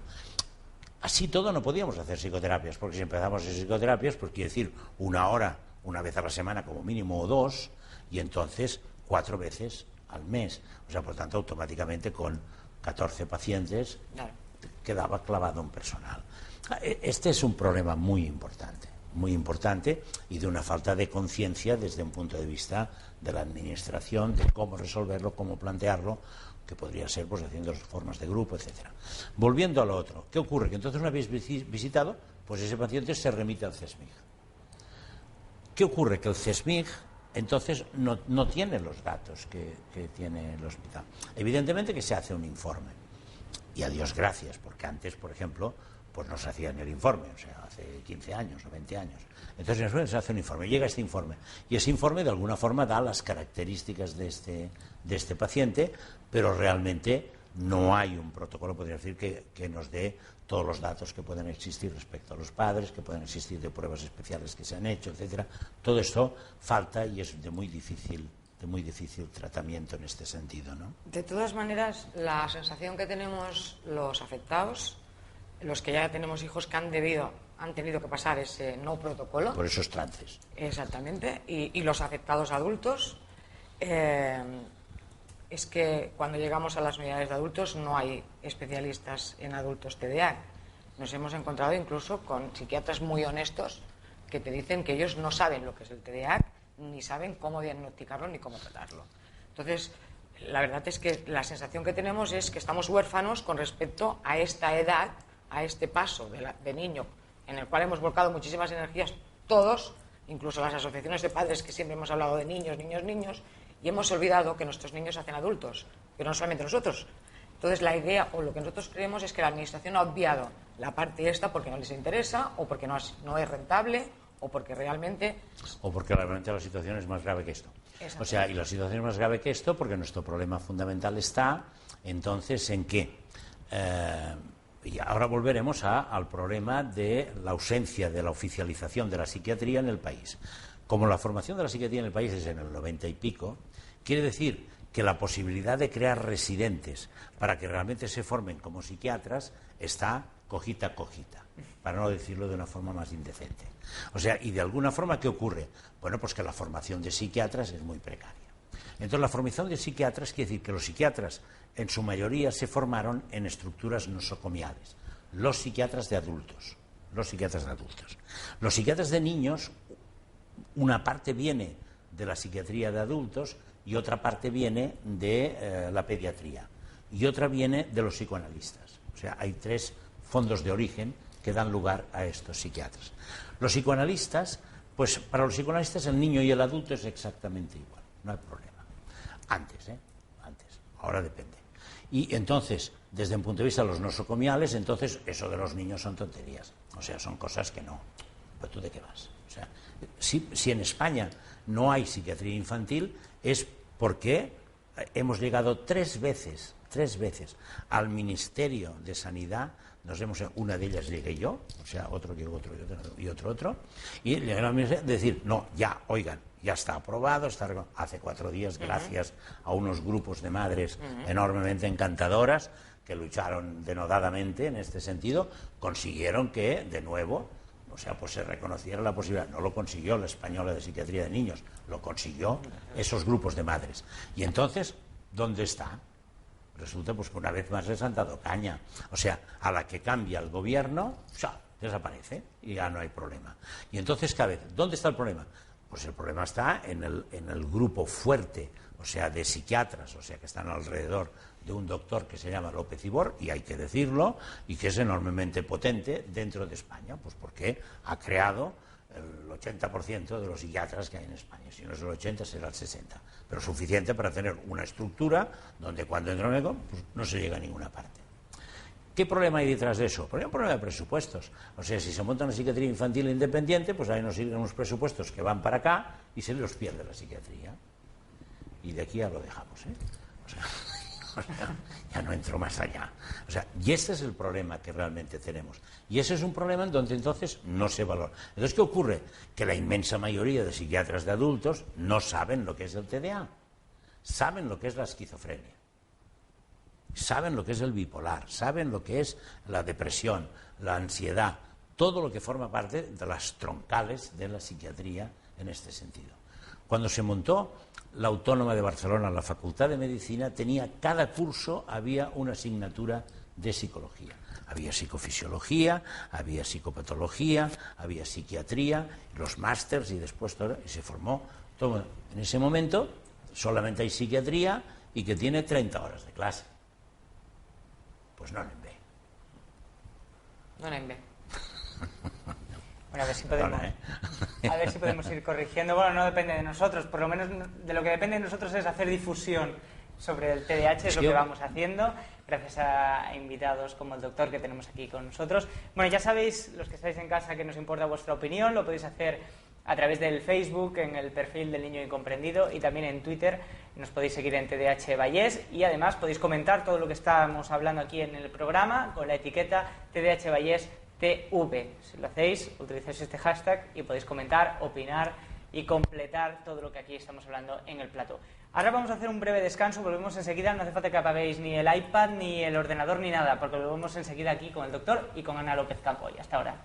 Así todo no podíamos hacer psicoterapias, porque si empezamos a hacer psicoterapias, pues quiere decir 1 hora, una vez a la semana como mínimo o 2, y entonces 4 veces al mes. O sea, por tanto, automáticamente con 14 pacientes quedaba clavado un personal. Este es un problema muy importante y de una falta de conciencia desde un punto de vista de la administración, de cómo resolverlo, cómo plantearlo, que podría ser pues haciendo formas de grupo, etcétera. Volviendo a lo otro, ¿qué ocurre? Que entonces una vez visitado, pues ese paciente se remite al CESMIG. ¿Qué ocurre? Que el CESMIG entonces no tiene los datos que tiene el hospital. Evidentemente que se hace un informe, y a Dios gracias, porque antes, por ejemplo, pues no se hacía ni el informe, o sea, hace 15 años o 20 años. Entonces se hace un informe, llega este informe, y ese informe de alguna forma da las características de este paciente, pero realmente no hay un protocolo, podría decir, que nos dé todos los datos que pueden existir respecto a los padres, que pueden existir de pruebas especiales que se han hecho, etcétera. Todo esto falta y es de muy difícil tratamiento en este sentido, ¿no? De todas maneras, la sensación que tenemos los afectados, los que ya tenemos hijos que han tenido que pasar ese no protocolo. Por esos trances. Exactamente. Y los afectados adultos, es que cuando llegamos a las unidades de adultos no hay especialistas en adultos TDA. Nos hemos encontrado incluso con psiquiatras muy honestos que te dicen que ellos no saben lo que es el TDA, ni saben cómo diagnosticarlo ni cómo tratarlo. Entonces, la verdad es que la sensación que tenemos es que estamos huérfanos con respecto a esta edad, a este paso de niño, en el cual hemos volcado muchísimas energías todos, incluso las asociaciones de padres que siempre hemos hablado de niños, y hemos olvidado que nuestros niños se hacen adultos, pero no solamente nosotros. Entonces la idea, o lo que nosotros creemos, es que la administración ha obviado la parte esta porque no les interesa, o porque no es rentable, o porque realmente... O porque realmente la situación es más grave que esto. O sea, y la situación es más grave que esto porque nuestro problema fundamental está, entonces, en que... y ahora volveremos al problema de la ausencia de la oficialización de la psiquiatría en el país. Como la formación de la psiquiatría en el país es en el 90 y pico, quiere decir que la posibilidad de crear residentes para que realmente se formen como psiquiatras está cojita, para no decirlo de una forma más indecente. O sea, y de alguna forma, ¿qué ocurre? Bueno, pues que la formación de psiquiatras es muy precaria. Entonces, la formación de psiquiatras quiere decir que los psiquiatras, en su mayoría, se formaron en estructuras nosocomiales. Los psiquiatras de adultos. Los psiquiatras de niños, una parte viene de la psiquiatría de adultos y otra parte viene de la pediatría y otra viene de los psicoanalistas. O sea, hay 3 fondos de origen que dan lugar a estos psiquiatras. Los psicoanalistas, pues para los psicoanalistas el niño y el adulto es exactamente igual, no hay problema. Antes, ahora depende. Y entonces, desde un punto de vista de los nosocomiales, entonces eso de los niños son tonterías. O sea, son cosas que no. ¿Pero tú de qué vas? O sea, si en España no hay psiquiatría infantil es porque hemos llegado 3 veces al Ministerio de Sanidad. Una de ellas llegué yo, o sea, otro llegó y otro, y llegaron al Ministerio a decir, no, ya, oigan, ya está aprobado, hace 4 días, gracias a unos grupos de madres enormemente encantadoras que lucharon denodadamente en este sentido, consiguieron que, de nuevo, o sea, pues se reconociera la posibilidad. No lo consiguió la Española de Psiquiatría de Niños, lo consiguió esos grupos de madres. Y entonces, ¿dónde está? Resulta pues que una vez más les han dado caña. O sea, a la que cambia el gobierno, desaparece y ya no hay problema. Y entonces, cada vez, ¿dónde está el problema? Pues el problema está en el grupo fuerte, o sea, de psiquiatras, o sea, que están alrededor de un doctor que se llama López Ibor, y hay que decirlo, y que es enormemente potente dentro de España, pues porque ha creado el 80% de los psiquiatras que hay en España. Si no es el 80, será el 60. Pero suficiente para tener una estructura donde cuando entra un médico, pues no se llega a ninguna parte. ¿Qué problema hay detrás de eso? Pues hay un problema de presupuestos. O sea, si se monta una psiquiatría infantil independiente, pues ahí nos siguen unos presupuestos que van para acá y se los pierde la psiquiatría. Y de aquí ya lo dejamos, ¿eh? O sea, ya no entro más allá. O sea, y ese es el problema que realmente tenemos. Y ese es un problema en donde entonces no se valora. Entonces, ¿qué ocurre? Que la inmensa mayoría de psiquiatras de adultos no saben lo que es el TDA. Saben lo que es la esquizofrenia. saben lo que es el bipolar, saben lo que es la depresión, la ansiedad, todo lo que forma parte de las troncales de la psiquiatría en este sentido. Cuando se montó la Autónoma de Barcelona, la Facultad de Medicina, cada curso había una asignatura de psicología. Había psicofisiología, había psicopatología, había psiquiatría, los másters y después todo, y se formó todo. En ese momento solamente hay psiquiatría y que tiene 30 horas de clase. Pues no en B. No en B. Bueno, a ver si podemos ir corrigiendo. Bueno, no depende de nosotros, por lo menos de lo que depende de nosotros es hacer difusión sobre el TDAH, es lo que vamos haciendo, gracias a invitados como el doctor que tenemos aquí con nosotros. Bueno, ya sabéis, los que estáis en casa, que nos importa vuestra opinión, lo podéis hacer a través del Facebook, en el perfil del Niño Incomprendido, y también en Twitter, nos podéis seguir en TDH Vallés, y además podéis comentar todo lo que estamos hablando aquí en el programa con la etiqueta TDH Vallés TV. Si lo hacéis, utilizáis este hashtag y podéis comentar, opinar y completar todo lo que aquí estamos hablando en el plató. Ahora vamos a hacer un breve descanso, volvemos enseguida, no hace falta que apaguéis ni el iPad, ni el ordenador, ni nada, porque volvemos enseguida aquí con el doctor y con Ana López Campoy. Hasta ahora.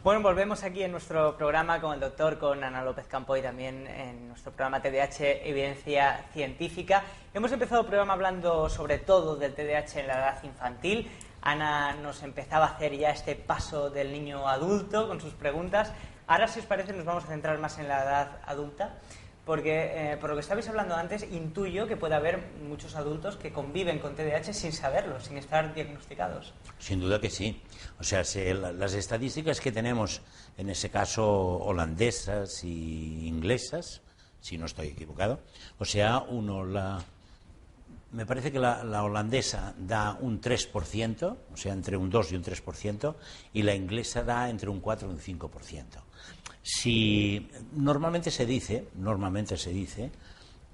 Bueno, volvemos aquí en nuestro programa con el doctor, con Ana López Campoy, también en nuestro programa TDAH Evidencia Científica. Hemos empezado el programa hablando sobre todo del TDAH en la edad infantil. Ana nos empezaba a hacer ya este paso del niño adulto con sus preguntas. Ahora, si os parece, nos vamos a centrar más en la edad adulta, porque por lo que estabais hablando antes, intuyo que puede haber muchos adultos que conviven con TDAH sin saberlo, sin estar diagnosticados. Sin duda que sí. O sea, las estadísticas que tenemos, en ese caso holandesas y inglesas, si no estoy equivocado, o sea, me parece que la holandesa da un 3%, o sea, entre un 2 y un 3%, y la inglesa da entre un 4 y un 5%. Si normalmente se dice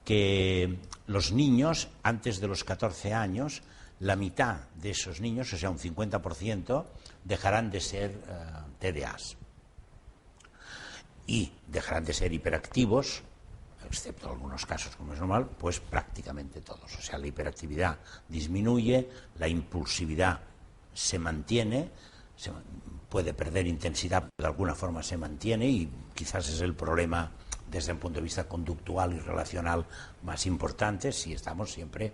que los niños antes de los 14 años, la mitad de esos niños, o sea, un 50%, dejarán de ser TDAs y dejarán de ser hiperactivos, excepto en algunos casos, como es normal, pues prácticamente todos. O sea, la hiperactividad disminuye, la impulsividad se mantiene, puede perder intensidad, pero de alguna forma se mantiene, y quizás es el problema desde un punto de vista conductual y relacional más importante si estamos siempre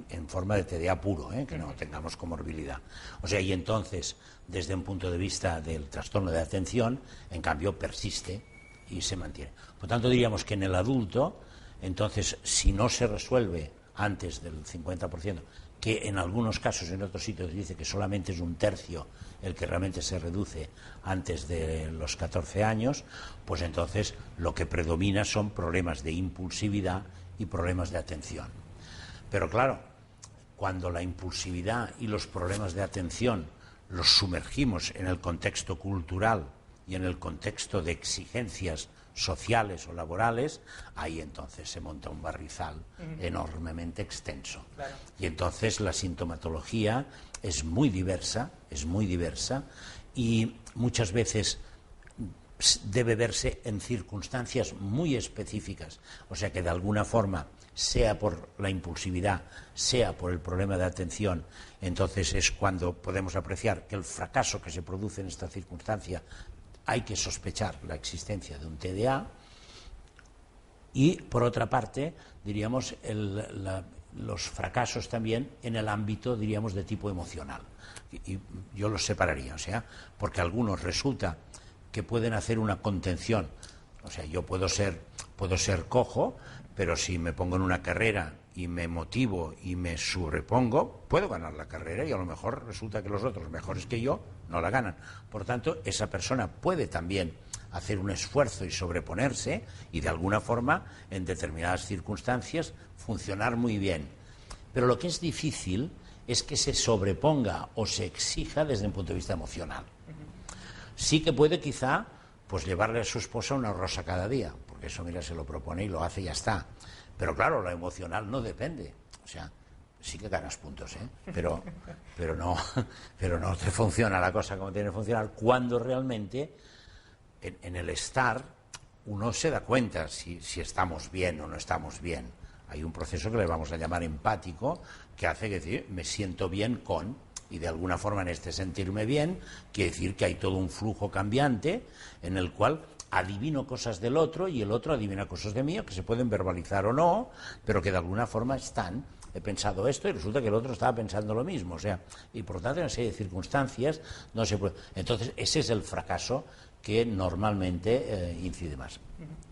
en forma de TDA puro, que no tengamos comorbilidad. O sea, y entonces, desde un punto de vista del trastorno de atención, en cambio, persiste y se mantiene. Por tanto, diríamos que en el adulto, entonces, si no se resuelve antes del 50%, que en algunos casos, en otros sitios, dice que solamente es un tercio el que realmente se reduce antes de los 14 años, pues entonces lo que predomina son problemas de impulsividad y problemas de atención. Pero claro, cuando la impulsividad y los problemas de atención los sumergimos en el contexto cultural y en el contexto de exigencias sociales o laborales, ahí entonces se monta un barrizal enormemente extenso. Claro. Y entonces la sintomatología es muy diversa y muchas veces debe verse en circunstancias muy específicas. O sea que de alguna forma, sea por la impulsividad, sea por el problema de atención, entonces es cuando podemos apreciar que el fracaso que se produce en esta circunstancia hay que sospechar la existencia de un TDA, Y, por otra parte, diríamos, los fracasos también en el ámbito, diríamos, de tipo emocional. Y yo los separaría, o sea, porque algunos resulta que pueden hacer una contención. O sea, yo puedo ser cojo, pero si me pongo en una carrera y me motivo y me sobrepongo, puedo ganar la carrera y a lo mejor resulta que los otros mejores que yo no la ganan. Por tanto, esa persona puede también hacer un esfuerzo y sobreponerse y de alguna forma, en determinadas circunstancias, funcionar muy bien. Pero lo que es difícil es que se sobreponga o se exija desde un punto de vista emocional. Sí que puede quizá pues llevarle a su esposa una rosa cada día, porque eso, mira, se lo propone y lo hace y ya está. Pero claro, lo emocional no depende. O sea, sí que ganas puntos, pero no te funciona la cosa como tiene que funcionar cuando realmente en el estar uno se da cuenta si estamos bien o no estamos bien. Hay un proceso que le vamos a llamar empático, que hace que decir, me siento bien con, y de alguna forma en este sentirme bien, quiere decir que hay todo un flujo cambiante en el cual adivino cosas del otro y el otro adivina cosas de mí, que se pueden verbalizar o no, pero que de alguna forma están. He pensado esto y resulta que el otro estaba pensando lo mismo, o sea, y por tanto en una serie de circunstancias no se puede. Entonces ese es el fracaso que normalmente incide más.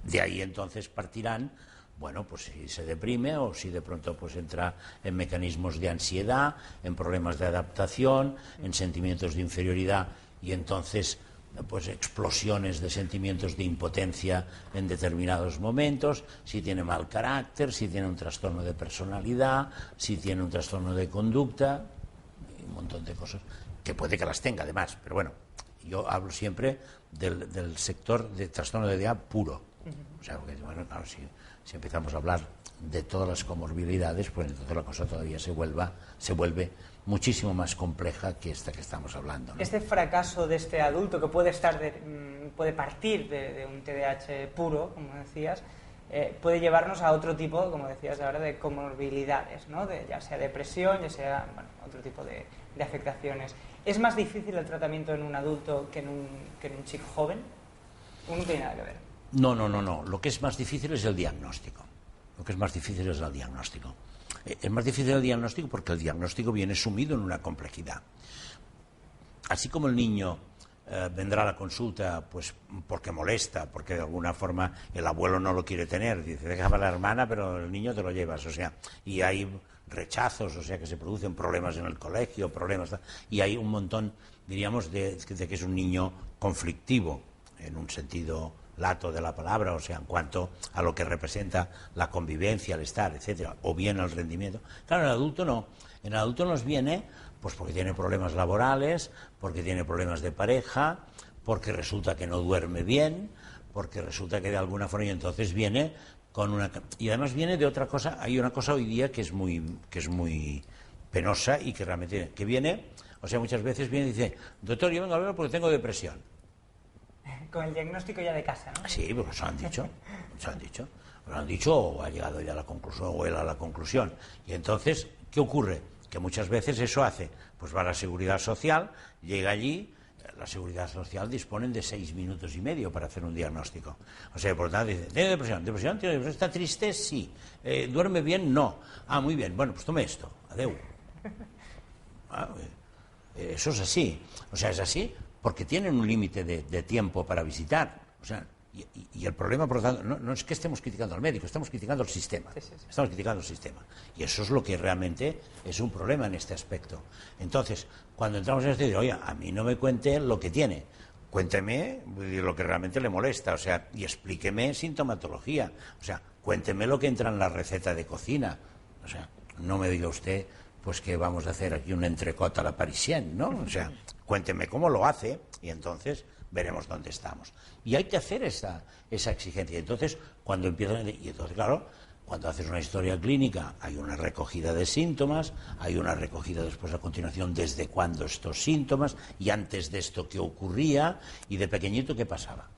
De ahí entonces partirán, bueno, pues si se deprime o si de pronto pues entra en mecanismos de ansiedad, en problemas de adaptación, en sentimientos de inferioridad y entonces pues explosiones de sentimientos de impotencia en determinados momentos, si tiene mal carácter, si tiene un trastorno de personalidad, si tiene un trastorno de conducta, un montón de cosas, que puede que las tenga además, pero bueno, yo hablo siempre del sector de trastorno de idea puro. O sea, porque, bueno, claro, si empezamos a hablar de todas las comorbilidades, pues entonces la cosa todavía se vuelve muchísimo más compleja que esta que estamos hablando, ¿no? Este fracaso de este adulto que puede partir de un TDAH puro, como decías, puede llevarnos a otro tipo, como decías ahora, de comorbilidades, ¿no? Ya sea depresión, ya sea otro tipo de afectaciones. ¿Es más difícil el tratamiento en un adulto que en un chico joven? No tiene nada que ver. No. Lo que es más difícil es el diagnóstico. Es más difícil el diagnóstico porque el diagnóstico viene sumido en una complejidad. Así como el niño vendrá a la consulta pues porque molesta, porque de alguna forma el abuelo no lo quiere tener, dice, déjame a la hermana, pero el niño te lo llevas, o sea, y hay rechazos, o sea, que se producen problemas en el colegio, y hay un montón, diríamos, de que es un niño conflictivo, en un sentido lato de la palabra, o sea, en cuanto a lo que representa la convivencia, el estar, etcétera, o bien el rendimiento. Claro, en el adulto no. En el adulto nos viene pues porque tiene problemas laborales, porque tiene problemas de pareja, porque resulta que no duerme bien, porque resulta que de alguna forma, y entonces viene con una... Y además viene de otra cosa, hay una cosa hoy día que es muy penosa y que realmente que viene, o sea, muchas veces viene y dice, doctor, yo vengo a verlo porque tengo depresión. Con el diagnóstico ya de casa, ¿no? Sí, porque se lo han dicho o ha llegado ya a la conclusión o él a la conclusión. Y entonces, ¿qué ocurre? Que muchas veces eso hace, pues va a la Seguridad Social, llega allí, la Seguridad Social disponen de 6 minutos y medio para hacer un diagnóstico. O sea, por lo tanto, dice, ¿tiene depresión? ¿Depresión? ¿Tiene depresión? ¿Está triste? Sí. ¿Duerme bien? No. Ah, muy bien. Bueno, pues tome esto. Adeu. Eso es así. O sea, es así porque tienen un límite de tiempo para visitar. O sea, y el problema, por lo tanto, no es que estemos criticando al médico, estamos criticando el sistema. Sí. Estamos criticando el sistema. Y eso es lo que realmente es un problema en este aspecto. Entonces, cuando entramos en este, oye, a mí no me cuente lo que tiene, cuénteme lo que realmente le molesta, o sea, y explíqueme sintomatología, o sea, cuénteme lo que entra en la receta de cocina, o sea, no me diga usted pues que vamos a hacer aquí un entrecot a la parisienne, ¿no? O sea, cuénteme cómo lo hace y entonces veremos dónde estamos. Y hay que hacer esa exigencia. Y entonces, cuando claro, cuando haces una historia clínica, hay una recogida de síntomas, hay una recogida después a continuación desde cuándo estos síntomas, y antes de esto qué ocurría, y de pequeñito qué pasaba.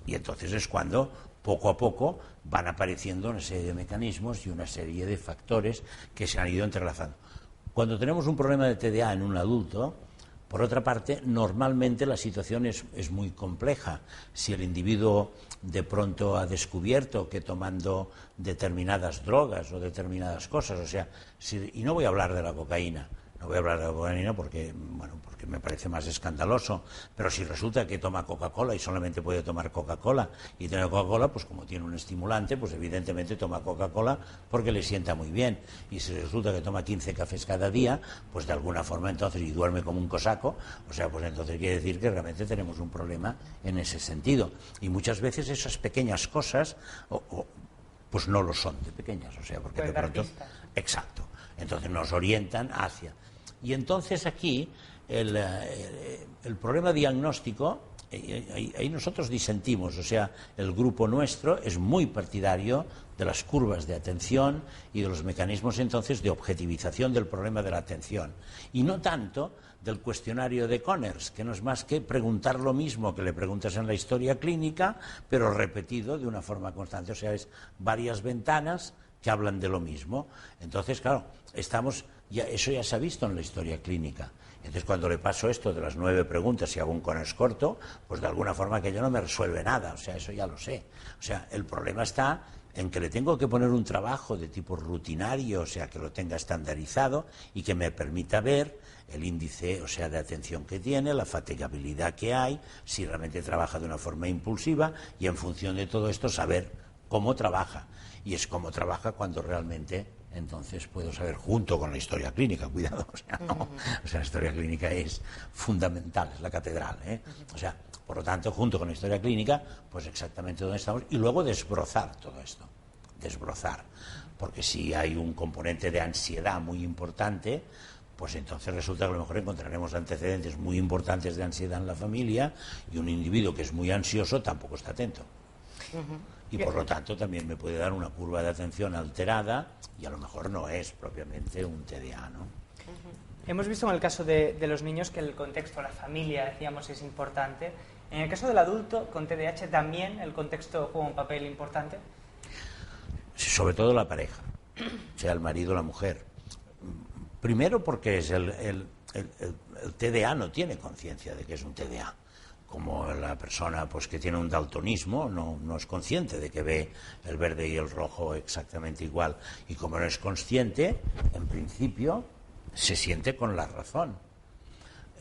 Y entonces es cuando, poco a poco, van apareciendo una serie de mecanismos y una serie de factores que se han ido entrelazando. Cuando tenemos un problema de TDA en un adulto, Por otra parte, normalmente la situación es muy compleja. Si el individuo de pronto ha descubierto que tomando determinadas drogas o determinadas cosas, o sea, y no voy a hablar de la cocaína, no voy a hablar de la cocaína porque me parece más escandaloso, pero si resulta que toma Coca-Cola y solamente puede tomar Coca-Cola y tener Coca-Cola, pues como tiene un estimulante, pues evidentemente toma Coca-Cola porque le sienta muy bien. Y si resulta que toma 15 cafés cada día, pues de alguna forma entonces, y duerme como un cosaco, o sea, pues entonces quiere decir que realmente tenemos un problema en ese sentido. Y muchas veces esas pequeñas cosas, pues no lo son de pequeñas, o sea, porque de pronto... Exacto. Entonces nos orientan hacia... Y entonces aquí el problema diagnóstico, ahí nosotros disentimos, o sea, el grupo nuestro es muy partidario de las curvas de atención y de los mecanismos entonces de objetivización del problema de la atención. Y no tanto del cuestionario de Conners, que no es más que preguntar lo mismo que le preguntas en la historia clínica, pero repetido de una forma constante, o sea, es varias ventanas que hablan de lo mismo. Entonces, claro, eso ya se ha visto en la historia clínica. Entonces, cuando le paso esto de las 9 preguntas y hago un Conners corto, pues de alguna forma aquello no me resuelve nada, o sea, eso ya lo sé. O sea, el problema está en que le tengo que poner un trabajo de tipo rutinario, o sea, que lo tenga estandarizado y que me permita ver el índice, o sea, de atención que tiene, la fatigabilidad que hay, si realmente trabaja de una forma impulsiva y en función de todo esto saber cómo trabaja. Y es cómo trabaja cuando realmente entonces puedo saber, junto con la historia clínica, cuidado, o sea, no, o sea, la historia clínica es fundamental, es la catedral, o sea, por lo tanto, junto con la historia clínica, pues exactamente dónde estamos, y luego desbrozar todo esto, porque si hay un componente de ansiedad muy importante, pues entonces resulta que a lo mejor encontraremos antecedentes muy importantes de ansiedad en la familia, y un individuo que es muy ansioso tampoco está atento. Y por lo tanto también me puede dar una curva de atención alterada y a lo mejor no es propiamente un TDA, ¿no? Hemos visto en el caso de los niños que el contexto, la familia, decíamos, es importante. En el caso del adulto con TDAH también el contexto juega un papel importante. Sobre todo la pareja, sea el marido o la mujer. Primero porque es el TDA no tiene conciencia de que es un TDA. Como la persona pues que tiene un daltonismo no es consciente de que ve el verde y el rojo exactamente igual, y como no es consciente, en principio se siente con la razón.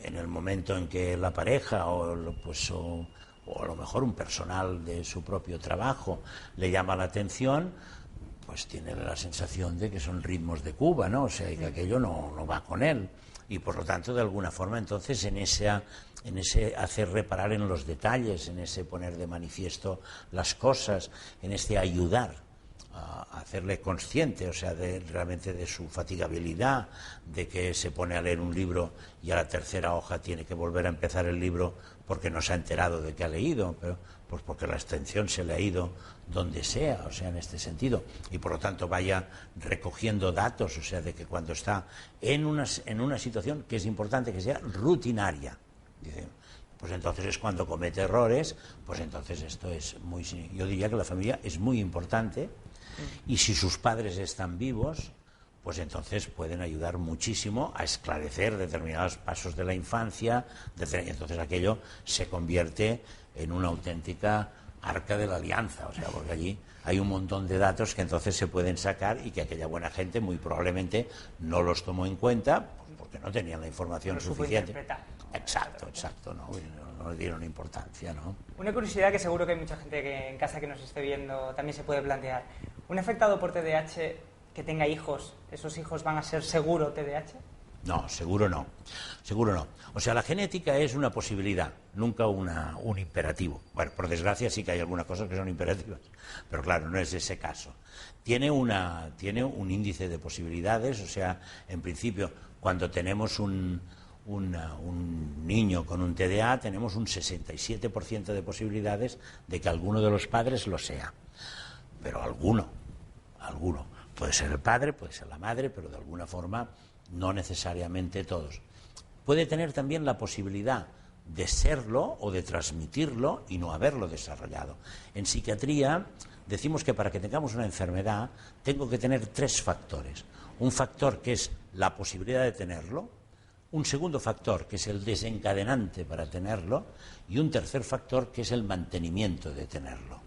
En el momento en que la pareja o a lo mejor un personal de su propio trabajo le llama la atención, pues tiene la sensación de que son ritmos de Cuba, ¿no? O sea, y que aquello no va con él. Y por lo tanto, de alguna forma, entonces, en ese hacer reparar en los detalles, en ese poner de manifiesto las cosas, en este ayudar a hacerle consciente, o sea, realmente de su fatigabilidad, de que se pone a leer un libro y a la tercera hoja tiene que volver a empezar el libro porque no se ha enterado de que ha leído, pero pues porque la atención se le ha ido donde sea, o sea, en este sentido, y por lo tanto vaya recogiendo datos, o sea, de que cuando está en una situación que es importante que sea rutinaria, dice, pues entonces es cuando comete errores, pues entonces esto es muy... Yo diría que la familia es muy importante, y si sus padres están vivos, pues entonces pueden ayudar muchísimo a esclarecer determinados pasos de la infancia, entonces aquello se convierte en una auténtica arca de la alianza, o sea, porque allí hay un montón de datos que entonces se pueden sacar y que aquella buena gente muy probablemente no los tomó en cuenta porque no tenían la información suficiente. Exacto, no le dieron importancia, ¿no? Una curiosidad que seguro que hay mucha gente que en casa que nos esté viendo también se puede plantear. ¿Un afectado por TDAH que tenga hijos, esos hijos van a ser seguro TDAH? No, seguro no. O sea, la genética es una posibilidad, nunca un imperativo. Bueno, por desgracia sí que hay algunas cosas que son imperativas, pero claro, no es ese caso. Tiene un índice de posibilidades, o sea, en principio, cuando tenemos un niño con un TDA, tenemos un 67% de posibilidades de que alguno de los padres lo sea. Pero alguno. Puede ser el padre, puede ser la madre, pero de alguna forma no necesariamente todos. Puede tener también la posibilidad de serlo o de transmitirlo y no haberlo desarrollado. En psiquiatría decimos que para que tengamos una enfermedad tengo que tener 3 factores. Un factor que es la posibilidad de tenerlo, un segundo factor, que es el desencadenante para tenerlo, y un tercer factor, que es el mantenimiento de tenerlo.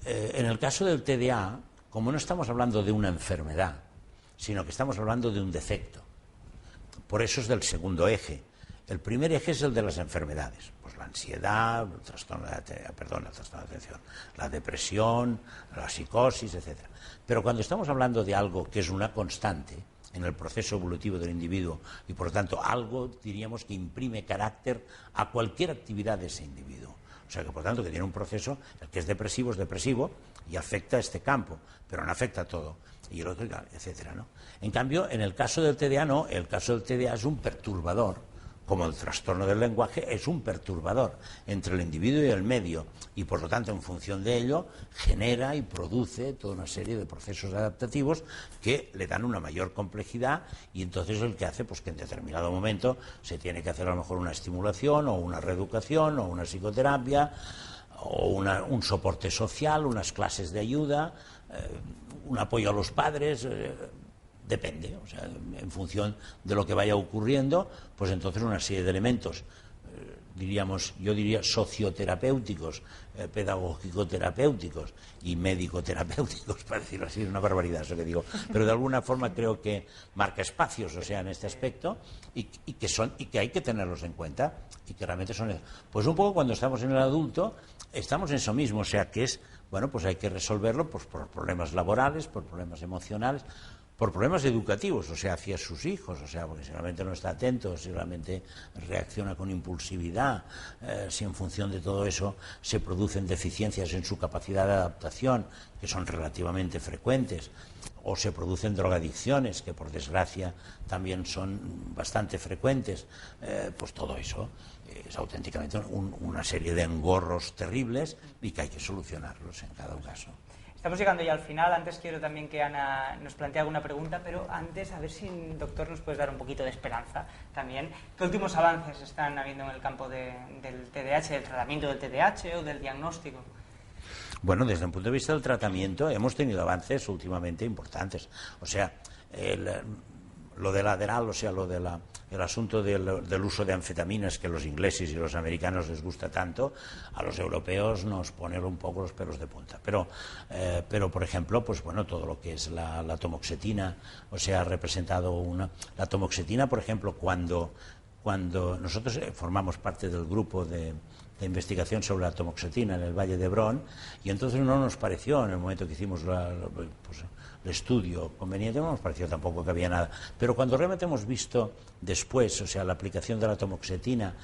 En el caso del TDA, como no estamos hablando de una enfermedad, sino que estamos hablando de un defecto, por eso es del segundo eje. El primer eje es el de las enfermedades, pues la ansiedad, el trastorno de atención, la depresión, la psicosis, etc. Pero cuando estamos hablando de algo que es una constante en el proceso evolutivo del individuo y por lo tanto algo, diríamos, que imprime carácter a cualquier actividad de ese individuo. O sea que por tanto que tiene un proceso, el que es depresivo y afecta a este campo, pero no afecta a todo, y el otro, etcétera, ¿no? En cambio, en el caso del TDA no, el caso del TDA es un perturbador, como el trastorno del lenguaje es un perturbador entre el individuo y el medio, y por lo tanto en función de ello genera y produce toda una serie de procesos adaptativos que le dan una mayor complejidad, y entonces el que hace pues que en determinado momento se tiene que hacer a lo mejor una estimulación o una reeducación o una psicoterapia o un soporte social, unas clases de ayuda, un apoyo a los padres. Depende, o sea, en función de lo que vaya ocurriendo, pues entonces una serie de elementos, yo diría socioterapéuticos, pedagógico-terapéuticos y médico-terapéuticos, para decirlo así, es una barbaridad eso que digo, pero de alguna forma creo que marca espacios, o sea, en este aspecto, y que hay que tenerlos en cuenta, y que realmente son, pues un poco cuando estamos en el adulto, estamos en eso mismo, o sea, que es, bueno, pues hay que resolverlo pues por problemas laborales, por problemas emocionales, por problemas educativos, o sea, hacia sus hijos, o sea, porque si realmente no está atento, si realmente reacciona con impulsividad, si en función de todo eso se producen deficiencias en su capacidad de adaptación, que son relativamente frecuentes, o se producen drogadicciones, que por desgracia también son bastante frecuentes, pues todo eso es auténticamente una serie de engorros terribles y que hay que solucionarlos en cada caso. Estamos llegando ya al final. Antes quiero también que Ana nos plantee alguna pregunta, pero antes a ver si, doctor, nos puedes dar un poquito de esperanza también. ¿Qué últimos avances están habiendo en el campo del TDAH, del tratamiento del TDAH o del diagnóstico? Bueno, desde el punto de vista del tratamiento hemos tenido avances últimamente importantes. O sea, lo del Adderall, o sea, el asunto del uso de anfetaminas, que a los ingleses y los americanos les gusta tanto, a los europeos nos pone un poco los pelos de punta. Pero por ejemplo, pues bueno, todo lo que es la tamoxetina, o sea, ha representado la tamoxetina, por ejemplo, cuando nosotros formamos parte del grupo de investigación sobre la tamoxetina en el Valle de Hebrón, y entonces no nos pareció, en el momento que hicimos el estudio conveniente, no nos pareció tampoco que había nada. Pero cuando realmente hemos visto después, o sea, la aplicación de la tamoxetina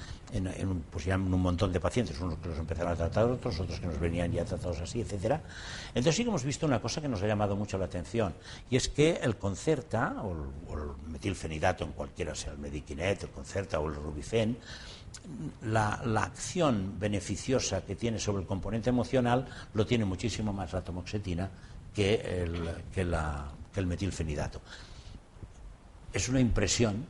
pues ya en un montón de pacientes, unos que los empezaron a tratar, otros que nos venían ya tratados así, etcétera, entonces sí que hemos visto una cosa que nos ha llamado mucho la atención, y es que el Concerta, o el metilfenidato en cualquiera, sea el Medikinet, el Concerta o el Rubifen, la acción beneficiosa que tiene sobre el componente emocional lo tiene muchísimo más la tamoxetina que el metilfenidato. Es una impresión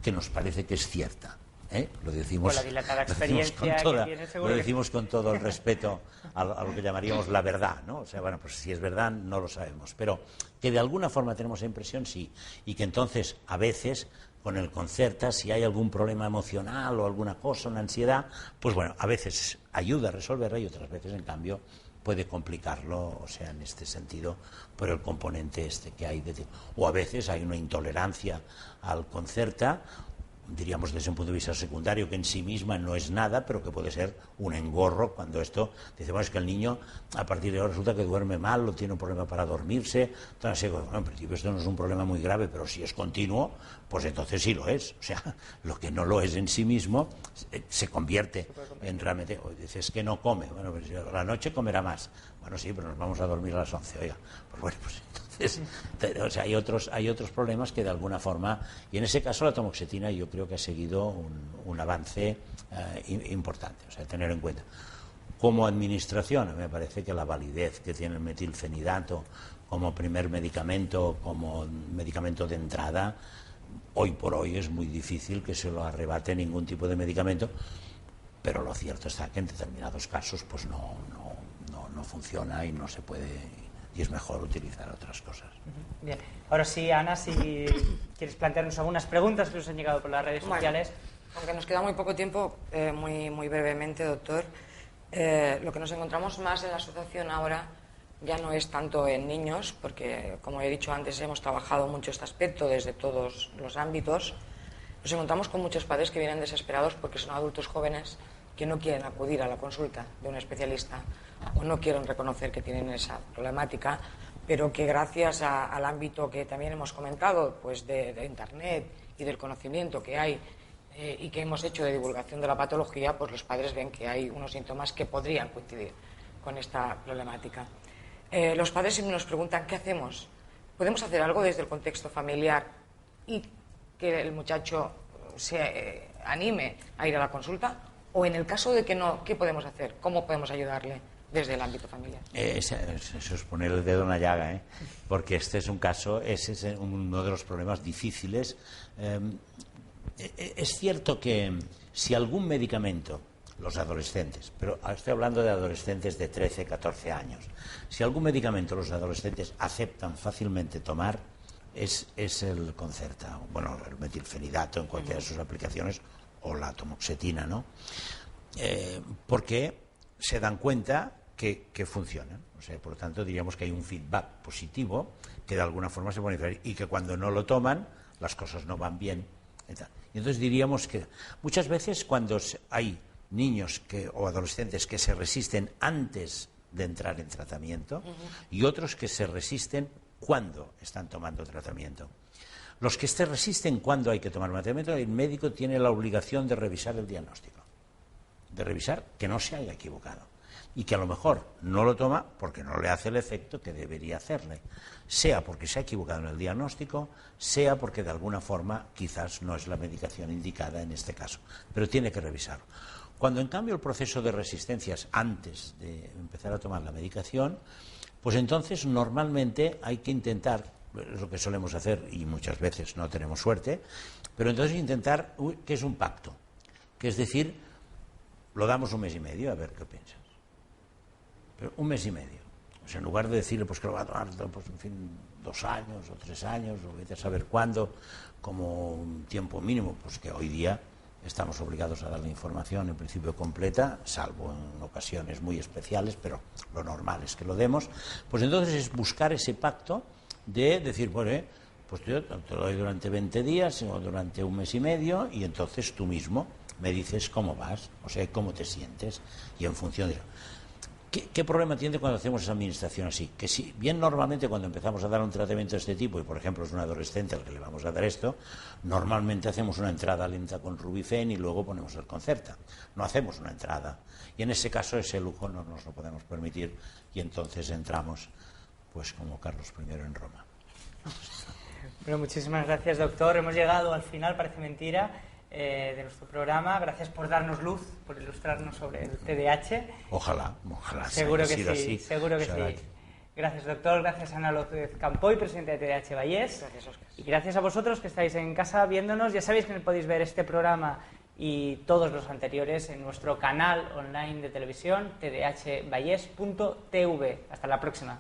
que nos parece que es cierta, ¿eh? Lo decimos, con la dilatada experiencia que tiene, seguro, lo decimos con todo el respeto a lo que llamaríamos la verdad, ¿no? O sea, bueno, pues si es verdad no lo sabemos, pero que de alguna forma tenemos esa impresión, sí, y que entonces a veces con el Concerta, si hay algún problema emocional o alguna cosa, una ansiedad, pues bueno, a veces ayuda a resolverla y otras veces, en cambio, puede complicarlo, o sea, en este sentido, por el componente que hay. O a veces hay una intolerancia al Concerta, diríamos desde un punto de vista secundario, que en sí misma no es nada, pero que puede ser un engorro cuando esto, dice, bueno, es que el niño a partir de ahora resulta que duerme mal o tiene un problema para dormirse, entonces, bueno, en principio esto no es un problema muy grave, pero si es continuo, pues entonces sí lo es. O sea, lo que no lo es en sí mismo se convierte en realmente, dices que no come, bueno, pues a la noche comerá más, bueno, sí, pero nos vamos a dormir a las 11, oiga, pues bueno, pues entonces, o sea, hay otros problemas que de alguna forma, y en ese caso la tamoxetina yo creo que ha seguido un avance importante, o sea, tener en cuenta. Como administración, me parece que la validez que tiene el metilfenidato como primer medicamento, como medicamento de entrada, hoy por hoy es muy difícil que se lo arrebate ningún tipo de medicamento, pero lo cierto está que en determinados casos pues no funciona y no se puede y es mejor utilizar otras cosas. Bien, ahora sí, Ana, si quieres plantearnos algunas preguntas que nos han llegado por las redes sociales. Aunque nos queda muy poco tiempo, muy brevemente, doctor, lo que nos encontramos más en la asociación ahora ya no es tanto en niños, porque, como he dicho antes, hemos trabajado mucho este aspecto desde todos los ámbitos. Nos encontramos con muchos padres que vienen desesperados porque son adultos jóvenes que no quieren acudir a la consulta de un especialista o no quieren reconocer que tienen esa problemática, pero que gracias al ámbito que también hemos comentado, pues de Internet y del conocimiento que hay y que hemos hecho de divulgación de la patología, pues los padres ven que hay unos síntomas que podrían coincidir con esta problemática. Los padres siempre nos preguntan, ¿qué hacemos? ¿Podemos hacer algo desde el contexto familiar y que el muchacho se anime a ir a la consulta? O en el caso de que no, ¿qué podemos hacer? ¿Cómo podemos ayudarle desde el ámbito familiar? Eso es poner el dedo en la llaga, ¿eh? Porque este es un caso, ese es uno de los problemas difíciles. Es cierto que si algún medicamento, los adolescentes, pero estoy hablando de adolescentes de 13, 14 años, si algún medicamento los adolescentes aceptan fácilmente tomar, es el Concerta, bueno, el metilfenidato en cualquiera de sus aplicaciones, o la atomoxetina, ¿no? Porque se dan cuenta que funcionan. O sea, por lo tanto, diríamos que hay un feedback positivo que de alguna forma se pone diferente y que cuando no lo toman, las cosas no van bien. Y entonces diríamos que muchas veces cuando hay niños o adolescentes que se resisten antes de entrar en tratamiento y otros que se resisten cuando están tomando tratamiento. Los que se resisten cuando hay que tomar medicamento, el médico tiene la obligación de revisar el diagnóstico, de revisar que no se haya equivocado y que a lo mejor no lo toma porque no le hace el efecto que debería hacerle, sea porque se ha equivocado en el diagnóstico, sea porque de alguna forma quizás no es la medicación indicada en este caso, pero tiene que revisarlo. Cuando en cambio el proceso de resistencia es antes de empezar a tomar la medicación, pues entonces normalmente hay que intentar, es lo que solemos hacer y muchas veces no tenemos suerte, pero entonces intentar, que es un pacto, que es decir, lo damos un mes y medio a ver qué piensas. Pero un mes y medio. O sea, en lugar de decirle pues que lo va a tomar, pues, en fin, 2 años o 3 años, o vete a saber cuándo, como un tiempo mínimo, pues que hoy día estamos obligados a darle información en principio completa, salvo en ocasiones muy especiales, pero lo normal es que lo demos. Pues entonces es buscar ese pacto de decir, bueno, pues yo te lo doy durante 20 días o durante un mes y medio y entonces tú mismo me dices cómo vas, o sea, cómo te sientes y en función de eso. ¿Qué problema tiene cuando hacemos esa administración así? Que si bien normalmente cuando empezamos a dar un tratamiento de este tipo, y por ejemplo es un adolescente al que le vamos a dar esto, normalmente hacemos una entrada lenta con Rubifen y luego ponemos el Concerta. No hacemos una entrada. Y en ese caso ese lujo no nos lo podemos permitir y entonces entramos pues como Carlos I en Roma. Bueno, muchísimas gracias, doctor. Hemos llegado al final, parece mentira, de nuestro programa. Gracias por darnos luz, por ilustrarnos sobre el TDAH. Ojalá seguro que sido sí, así. seguro que sí. Gracias, doctor. Gracias, Ana López Campoy, presidenta de TDAH Vallés. Gracias, Óscar. Y gracias a vosotros que estáis en casa viéndonos. Ya sabéis que podéis ver este programa y todos los anteriores en nuestro canal online de televisión, tdhvalles.tv. Hasta la próxima.